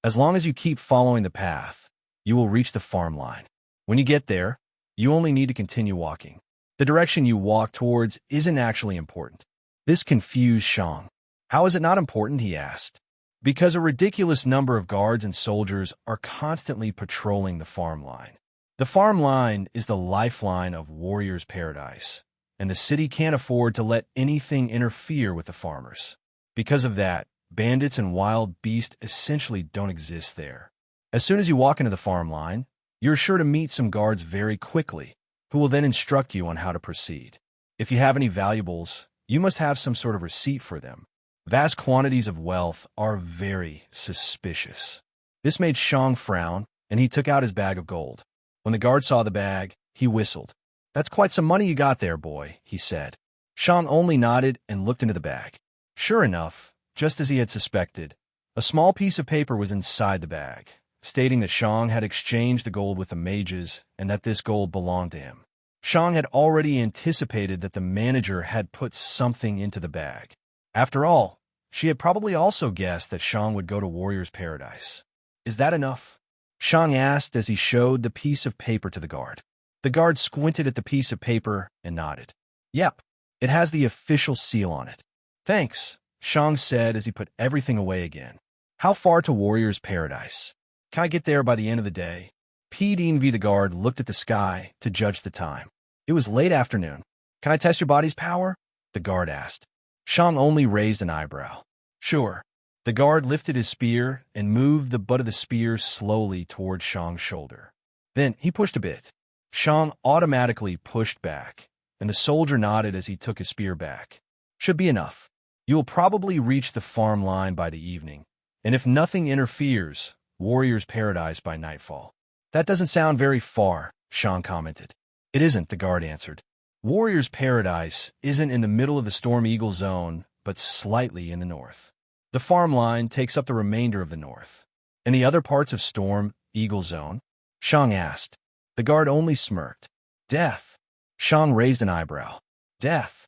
As long as you keep following the path, you will reach the farm line. When you get there, you only need to continue walking. The direction you walk towards isn't actually important. This confused Shang. How is it not important, he asked. Because a ridiculous number of guards and soldiers are constantly patrolling the farm line. The farm line is the lifeline of Warrior's Paradise, and the city can't afford to let anything interfere with the farmers. Because of that, bandits and wild beasts essentially don't exist there. As soon as you walk into the farm line, you're sure to meet some guards very quickly, who will then instruct you on how to proceed. If you have any valuables, you must have some sort of receipt for them. Vast quantities of wealth are very suspicious. This made Shang frown, and he took out his bag of gold. When the guard saw the bag, he whistled. That's quite some money you got there, boy, he said. Shang only nodded and looked into the bag. Sure enough, just as he had suspected, a small piece of paper was inside the bag, stating that Shang had exchanged the gold with the mages and that this gold belonged to him. Shang had already anticipated that the manager had put something into the bag. After all, she had probably also guessed that Shang would go to Warrior's Paradise. Is that enough? Shang asked as he showed the piece of paper to the guard. The guard squinted at the piece of paper and nodded. Yep, it has the official seal on it. Thanks, Shang said as he put everything away again. How far to Warrior's Paradise? Can I get there by the end of the day? The guard looked at the sky to judge the time. It was late afternoon. Can I test your body's power? The guard asked. Shang only raised an eyebrow. Sure. The guard lifted his spear and moved the butt of the spear slowly toward Shang's shoulder. Then he pushed a bit. Shang automatically pushed back, and the soldier nodded as he took his spear back. Should be enough. You will probably reach the farm line by the evening, and if nothing interferes, Warrior's Paradise by nightfall. That doesn't sound very far, Shang commented. It isn't, the guard answered. Warrior's Paradise isn't in the middle of the Storm Eagle zone, but slightly in the north. The farm line takes up the remainder of the north. In the other parts of Storm Eagle zone? Shang asked. The guard only smirked. Death. Shang raised an eyebrow. Death.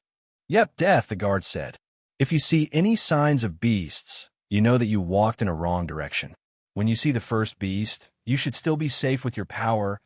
Yep, death, the guard said. If you see any signs of beasts, you know that you walked in a wrong direction. When you see the first beast, you should still be safe with your power,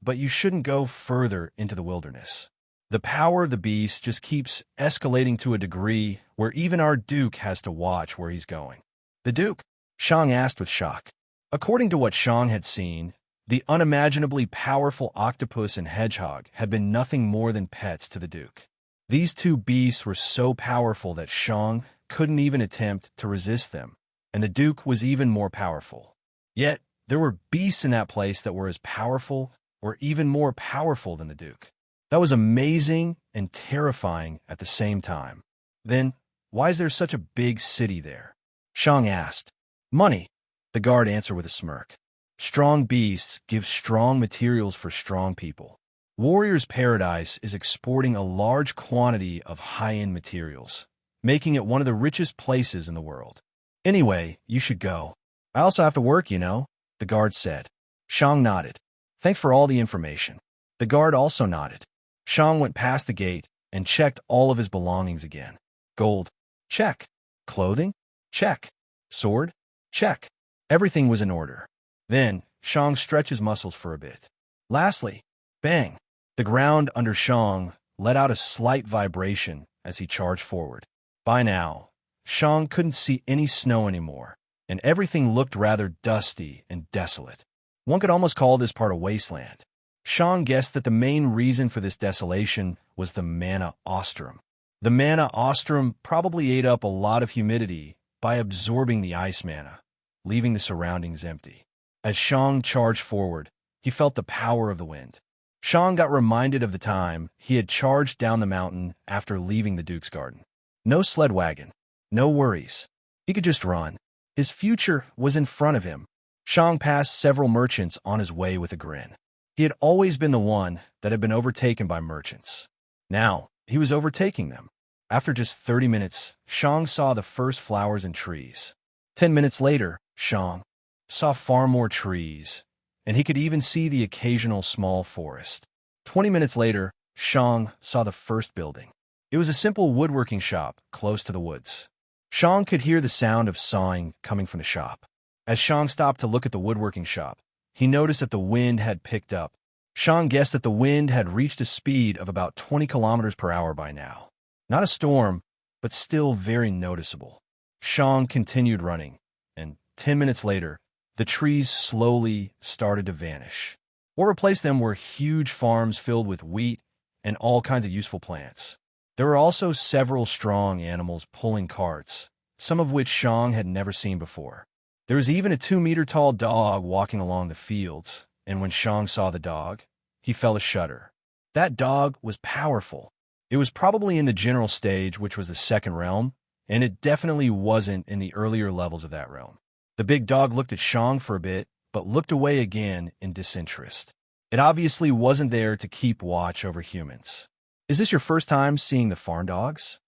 but you shouldn't go further into the wilderness. The power of the beast just keeps escalating to a degree where even our Duke has to watch where he's going. The Duke? Shang asked with shock. According to what Shang had seen, the unimaginably powerful octopus and hedgehog had been nothing more than pets to the Duke. These two beasts were so powerful that Shang couldn't even attempt to resist them, and the Duke was even more powerful. Yet, there were beasts in that place that were as powerful or even more powerful than the Duke. That was amazing and terrifying at the same time. Then, why is there such a big city there? Shang asked. Money, the guard answered with a smirk. Strong beasts give strong materials for strong people. Warrior's Paradise is exporting a large quantity of high-end materials, making it one of the richest places in the world. Anyway, you should go. I also have to work, you know, the guard said. Shang nodded. Thanks for all the information. The guard also nodded. Shang went past the gate and checked all of his belongings again. Gold? Check. Clothing? Check. Sword? Check. Everything was in order. Then, Shang stretched his muscles for a bit. Lastly, bang! The ground under Shang let out a slight vibration as he charged forward. By now, Shang couldn't see any snow anymore, and everything looked rather dusty and desolate. One could almost call this part a wasteland. Shang guessed that the main reason for this desolation was the mana ostrum. The mana ostrum probably ate up a lot of humidity by absorbing the ice mana, leaving the surroundings empty. As Shang charged forward, he felt the power of the wind. Shang got reminded of the time he had charged down the mountain after leaving the Duke's garden. No sled wagon, no worries. He could just run. His future was in front of him. Shang passed several merchants on his way with a grin. He had always been the one that had been overtaken by merchants. Now, he was overtaking them. After just 30 minutes, Shang saw the first flowers and trees. 10 minutes later, Shang saw far more trees, and he could even see the occasional small forest. 20 minutes later, Shang saw the first building. It was a simple woodworking shop close to the woods. Shang could hear the sound of sawing coming from the shop. As Shang stopped to look at the woodworking shop, he noticed that the wind had picked up. Shang guessed that the wind had reached a speed of about 20 kilometers per hour by now. Not a storm, but still very noticeable. Shang continued running, and 10 minutes later, the trees slowly started to vanish. What replaced them were huge farms filled with wheat and all kinds of useful plants. There were also several strong animals pulling carts, some of which Shang had never seen before. There was even a 2-meter-tall dog walking along the fields, and when Shang saw the dog, he felt a shudder. That dog was powerful. It was probably in the general stage, which was the second realm, and it definitely wasn't in the earlier levels of that realm. The big dog looked at Shang for a bit, but looked away again in disinterest. It obviously wasn't there to keep watch over humans. Is this your first time seeing the farm dogs?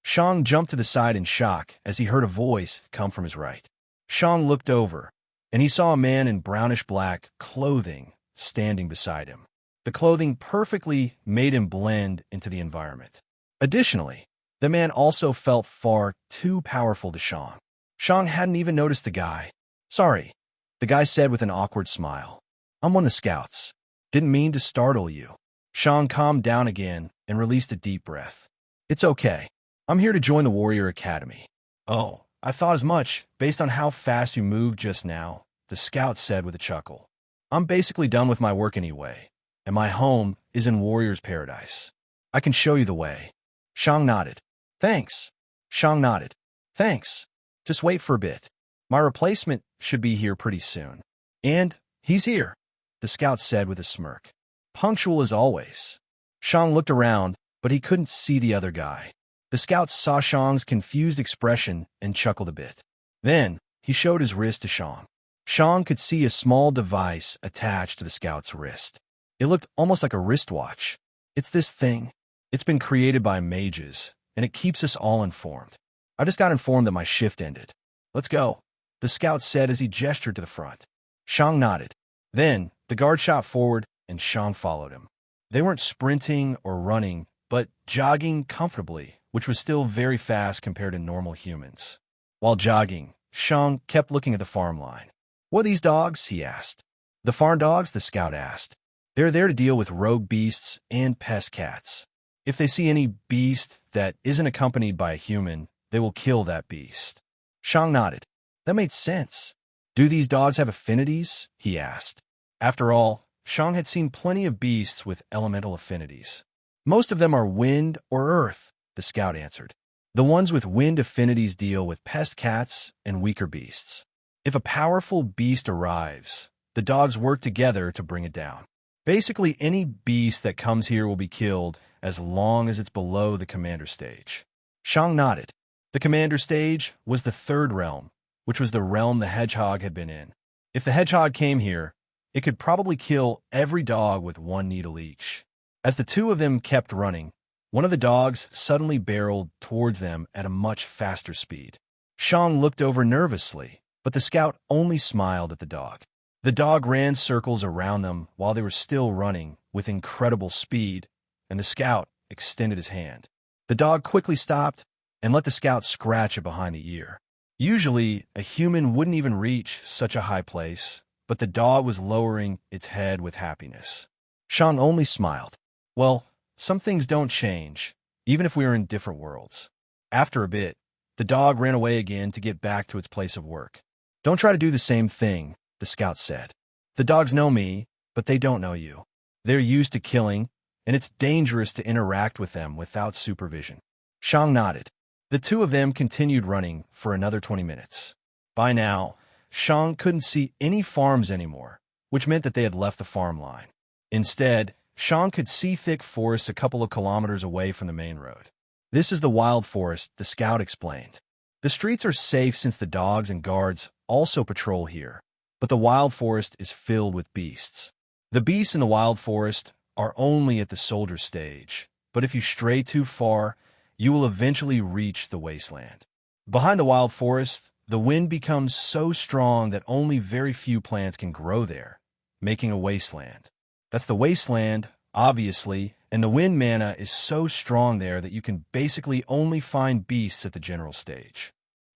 Shang jumped to the side in shock as he heard a voice come from his right. Shang looked over, and he saw a man in brownish-black clothing standing beside him. The clothing perfectly made him blend into the environment. Additionally, the man also felt far too powerful to Shang. Shang hadn't even noticed the guy. Sorry, the guy said with an awkward smile. I'm one of the scouts. Didn't mean to startle you. Shang calmed down again and released a deep breath. It's okay. I'm here to join the Warrior Academy. Oh, I thought as much, based on how fast you moved just now, the scout said with a chuckle. I'm basically done with my work anyway, and my home is in Warrior's Paradise. I can show you the way. Shang nodded. Thanks. Shang nodded. Thanks. Just wait for a bit. My replacement should be here pretty soon. And he's here, the scout said with a smirk. Punctual as always. Shang looked around, but he couldn't see the other guy. The scout saw Shang's confused expression and chuckled a bit. Then, he showed his wrist to Shang. Shang could see a small device attached to the scout's wrist. It looked almost like a wristwatch. It's this thing. It's been created by mages, and it keeps us all informed. I just got informed that my shift ended. Let's go, the scout said as he gestured to the front. Shang nodded. Then, the guard shot forward, and Shang followed him. They weren't sprinting or running, but jogging comfortably, which was still very fast compared to normal humans. While jogging, Shang kept looking at the farm line. What are these dogs? He asked. The farm dogs, the scout asked. They're there to deal with rogue beasts and pest cats. If they see any beast that isn't accompanied by a human, they will kill that beast. Shang nodded. That made sense. Do these dogs have affinities? He asked. After all, Shang had seen plenty of beasts with elemental affinities. Most of them are wind or earth, the scout answered. The ones with wind affinities deal with pest cats and weaker beasts. If a powerful beast arrives, the dogs work together to bring it down. Basically, any beast that comes here will be killed as long as it's below the commander stage. Shang nodded. The commander stage was the third realm, which was the realm the hedgehog had been in. If the hedgehog came here, it could probably kill every dog with one needle each. As the two of them kept running, one of the dogs suddenly barreled towards them at a much faster speed. Shang looked over nervously, but the scout only smiled at the dog. The dog ran circles around them while they were still running with incredible speed, and the scout extended his hand. The dog quickly stopped and let the scout scratch it behind the ear. Usually, a human wouldn't even reach such a high place, but the dog was lowering its head with happiness. Shang only smiled. Well, some things don't change, even if we are in different worlds. After a bit, the dog ran away again to get back to its place of work. Don't try to do the same thing, the scout said. The dogs know me, but they don't know you. They're used to killing, and it's dangerous to interact with them without supervision. Shang nodded. The two of them continued running for another 20 minutes. By now, Shang couldn't see any farms anymore, which meant that they had left the farm line. Instead, Shang could see thick forests a couple of kilometers away from the main road. This is the wild forest, the scout explained. The streets are safe since the dogs and guards also patrol here, but the wild forest is filled with beasts. The beasts in the wild forest are only at the soldier stage, but if you stray too far, you will eventually reach the wasteland. Behind the wild forest, the wind becomes so strong that only very few plants can grow there, making a wasteland. That's the wasteland, obviously, and the wind mana is so strong there that you can basically only find beasts at the general stage.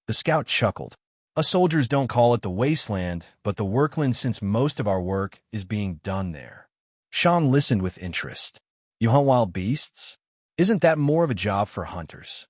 The scout chuckled. Us soldiers don't call it the wasteland, but the workland since most of our work is being done there. Shang listened with interest. You hunt wild beasts? Isn't that more of a job for hunters?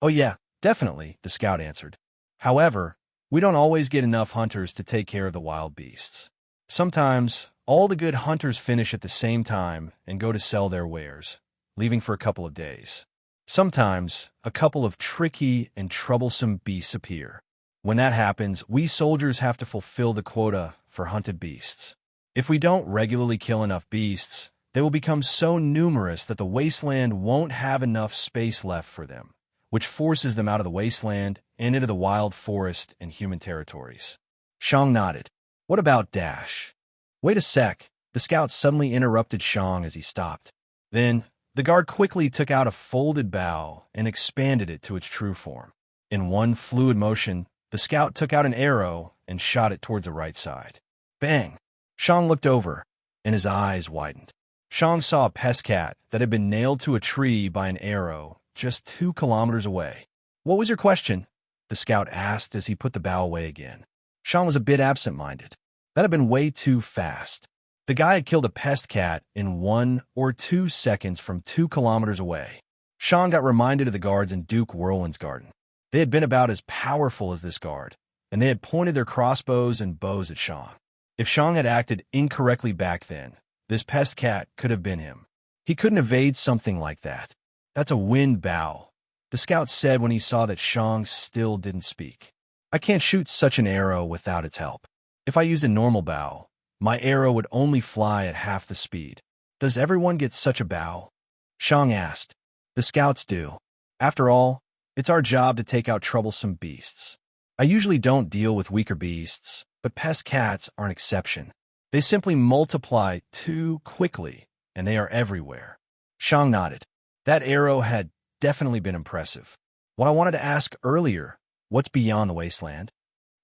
Oh yeah, definitely, the scout answered. However, we don't always get enough hunters to take care of the wild beasts. Sometimes, all the good hunters finish at the same time and go to sell their wares, leaving for a couple of days. Sometimes, a couple of tricky and troublesome beasts appear. When that happens, we soldiers have to fulfill the quota for hunted beasts. If we don't regularly kill enough beasts, they will become so numerous that the wasteland won't have enough space left for them, which forces them out of the wasteland and into the wild forest and human territories. Shang nodded. What about Dash? Wait a sec. The scout suddenly interrupted Shang as he stopped. Then, the guard quickly took out a folded bow and expanded it to its true form. In one fluid motion, the scout took out an arrow and shot it towards the right side. Bang! Shang looked over, and his eyes widened. Shang saw a pest cat that had been nailed to a tree by an arrow just 2 kilometers away. What was your question? The scout asked as he put the bow away again. Shang was a bit absent-minded. That had been way too fast. The guy had killed a pest cat in 1 or 2 seconds from 2 kilometers away. Shang got reminded of the guards in Duke Whirlwind's garden. They had been about as powerful as this guard, and they had pointed their crossbows and bows at Shang. If Shang had acted incorrectly back then, this pest cat could have been him. He couldn't evade something like that. That's a wind bow. the scout said when he saw that Shang still didn't speak. I can't shoot such an arrow without its help. If I used a normal bow, my arrow would only fly at half the speed. Does everyone get such a bow? Shang asked. The scouts do. After all, it's our job to take out troublesome beasts. I usually don't deal with weaker beasts, but pest cats are an exception. They simply multiply too quickly, and they are everywhere. Shang nodded. That arrow had definitely been impressive. What I wanted to ask earlier, what's beyond the wasteland?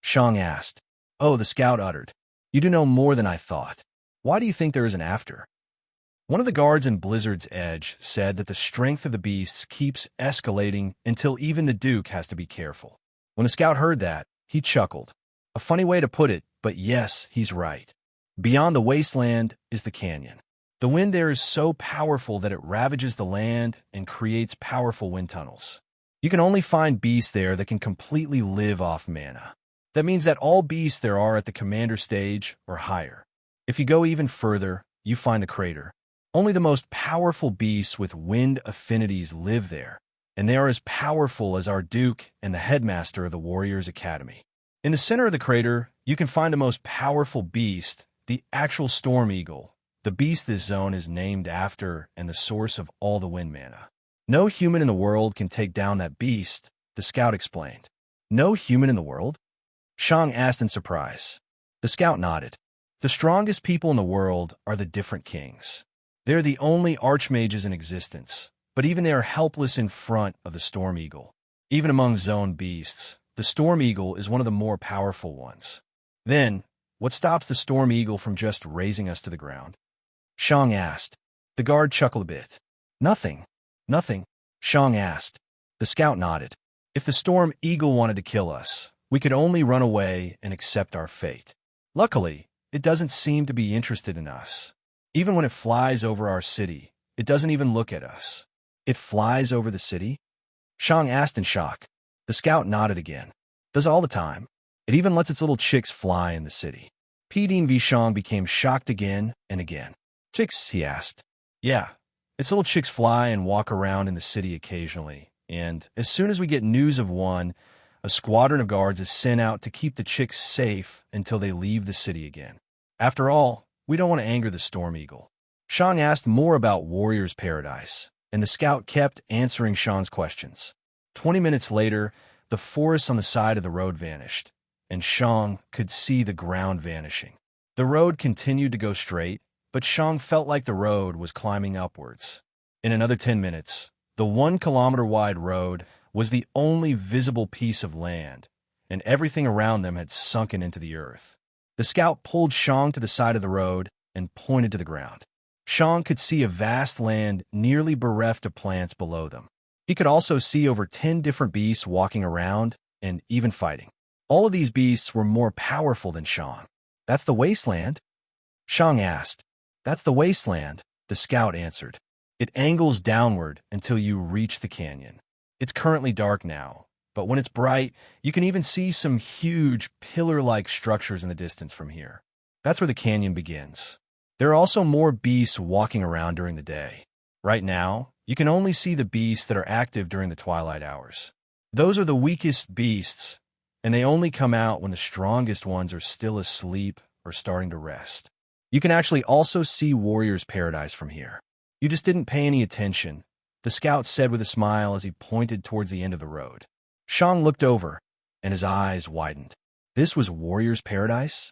Shang asked. Oh, the scout uttered. You do know more than I thought. Why do you think there is an after? One of the guards in Blizzard's Edge said that the strength of the beasts keeps escalating until even the Duke has to be careful. When the scout heard that, he chuckled. A funny way to put it, but yes, he's right. Beyond the wasteland is the canyon. The wind there is so powerful that it ravages the land and creates powerful wind tunnels. You can only find beasts there that can completely live off mana. That means that all beasts there are at the commander stage or higher. If you go even further, you find the crater. Only the most powerful beasts with wind affinities live there, and they are as powerful as our Duke and the headmaster of the Warriors Academy. In the center of the crater, you can find the most powerful beast, the actual Storm Eagle, the beast this zone is named after and the source of all the wind mana. No human in the world can take down that beast, the scout explained. No human in the world? Shang asked in surprise. The scout nodded. The strongest people in the world are the different kings. They're the only archmages in existence, but even they are helpless in front of the Storm Eagle. Even among zone beasts, the Storm Eagle is one of the more powerful ones. Then, what stops the Storm Eagle from just razing us to the ground? Shang asked. The guard chuckled a bit. Nothing. Nothing, Shang asked. The scout nodded. If the Storm Eagle wanted to kill us, we could only run away and accept our fate. Luckily, it doesn't seem to be interested in us. Even when it flies over our city, it doesn't even look at us. It flies over the city? Shang asked in shock. The scout nodded again. Does all the time. It even lets its little chicks fly in the city. Pidin V. Shang became shocked again and again. Chicks, he asked. Yeah, its little chicks fly and walk around in the city occasionally, and as soon as we get news of one, a squadron of guards is sent out to keep the chicks safe until they leave the city again. After all, we don't want to anger the Storm Eagle. Shang asked more about Warrior's Paradise, and the scout kept answering Shang's questions. 20 minutes later, the forest on the side of the road vanished, and Shang could see the ground vanishing. The road continued to go straight, but Shang felt like the road was climbing upwards. In another 10 minutes, the 1-kilometer-wide road was the only visible piece of land, and everything around them had sunken into the earth. The scout pulled Shang to the side of the road and pointed to the ground. Shang could see a vast land nearly bereft of plants below them. He could also see over 10 different beasts walking around and even fighting. All of these beasts were more powerful than Shang. That's the wasteland? Shang asked. That's the wasteland, the scout answered. It angles downward until you reach the canyon. It's currently dark now, but when it's bright, you can even see some huge pillar-like structures in the distance from here. That's where the canyon begins. There are also more beasts walking around during the day. Right now, you can only see the beasts that are active during the twilight hours. Those are the weakest beasts, and they only come out when the strongest ones are still asleep or starting to rest. You can actually also see Warrior's Paradise from here. You just didn't pay any attention, the scout said with a smile as he pointed towards the end of the road. Shang looked over, and his eyes widened. This was Warrior's Paradise?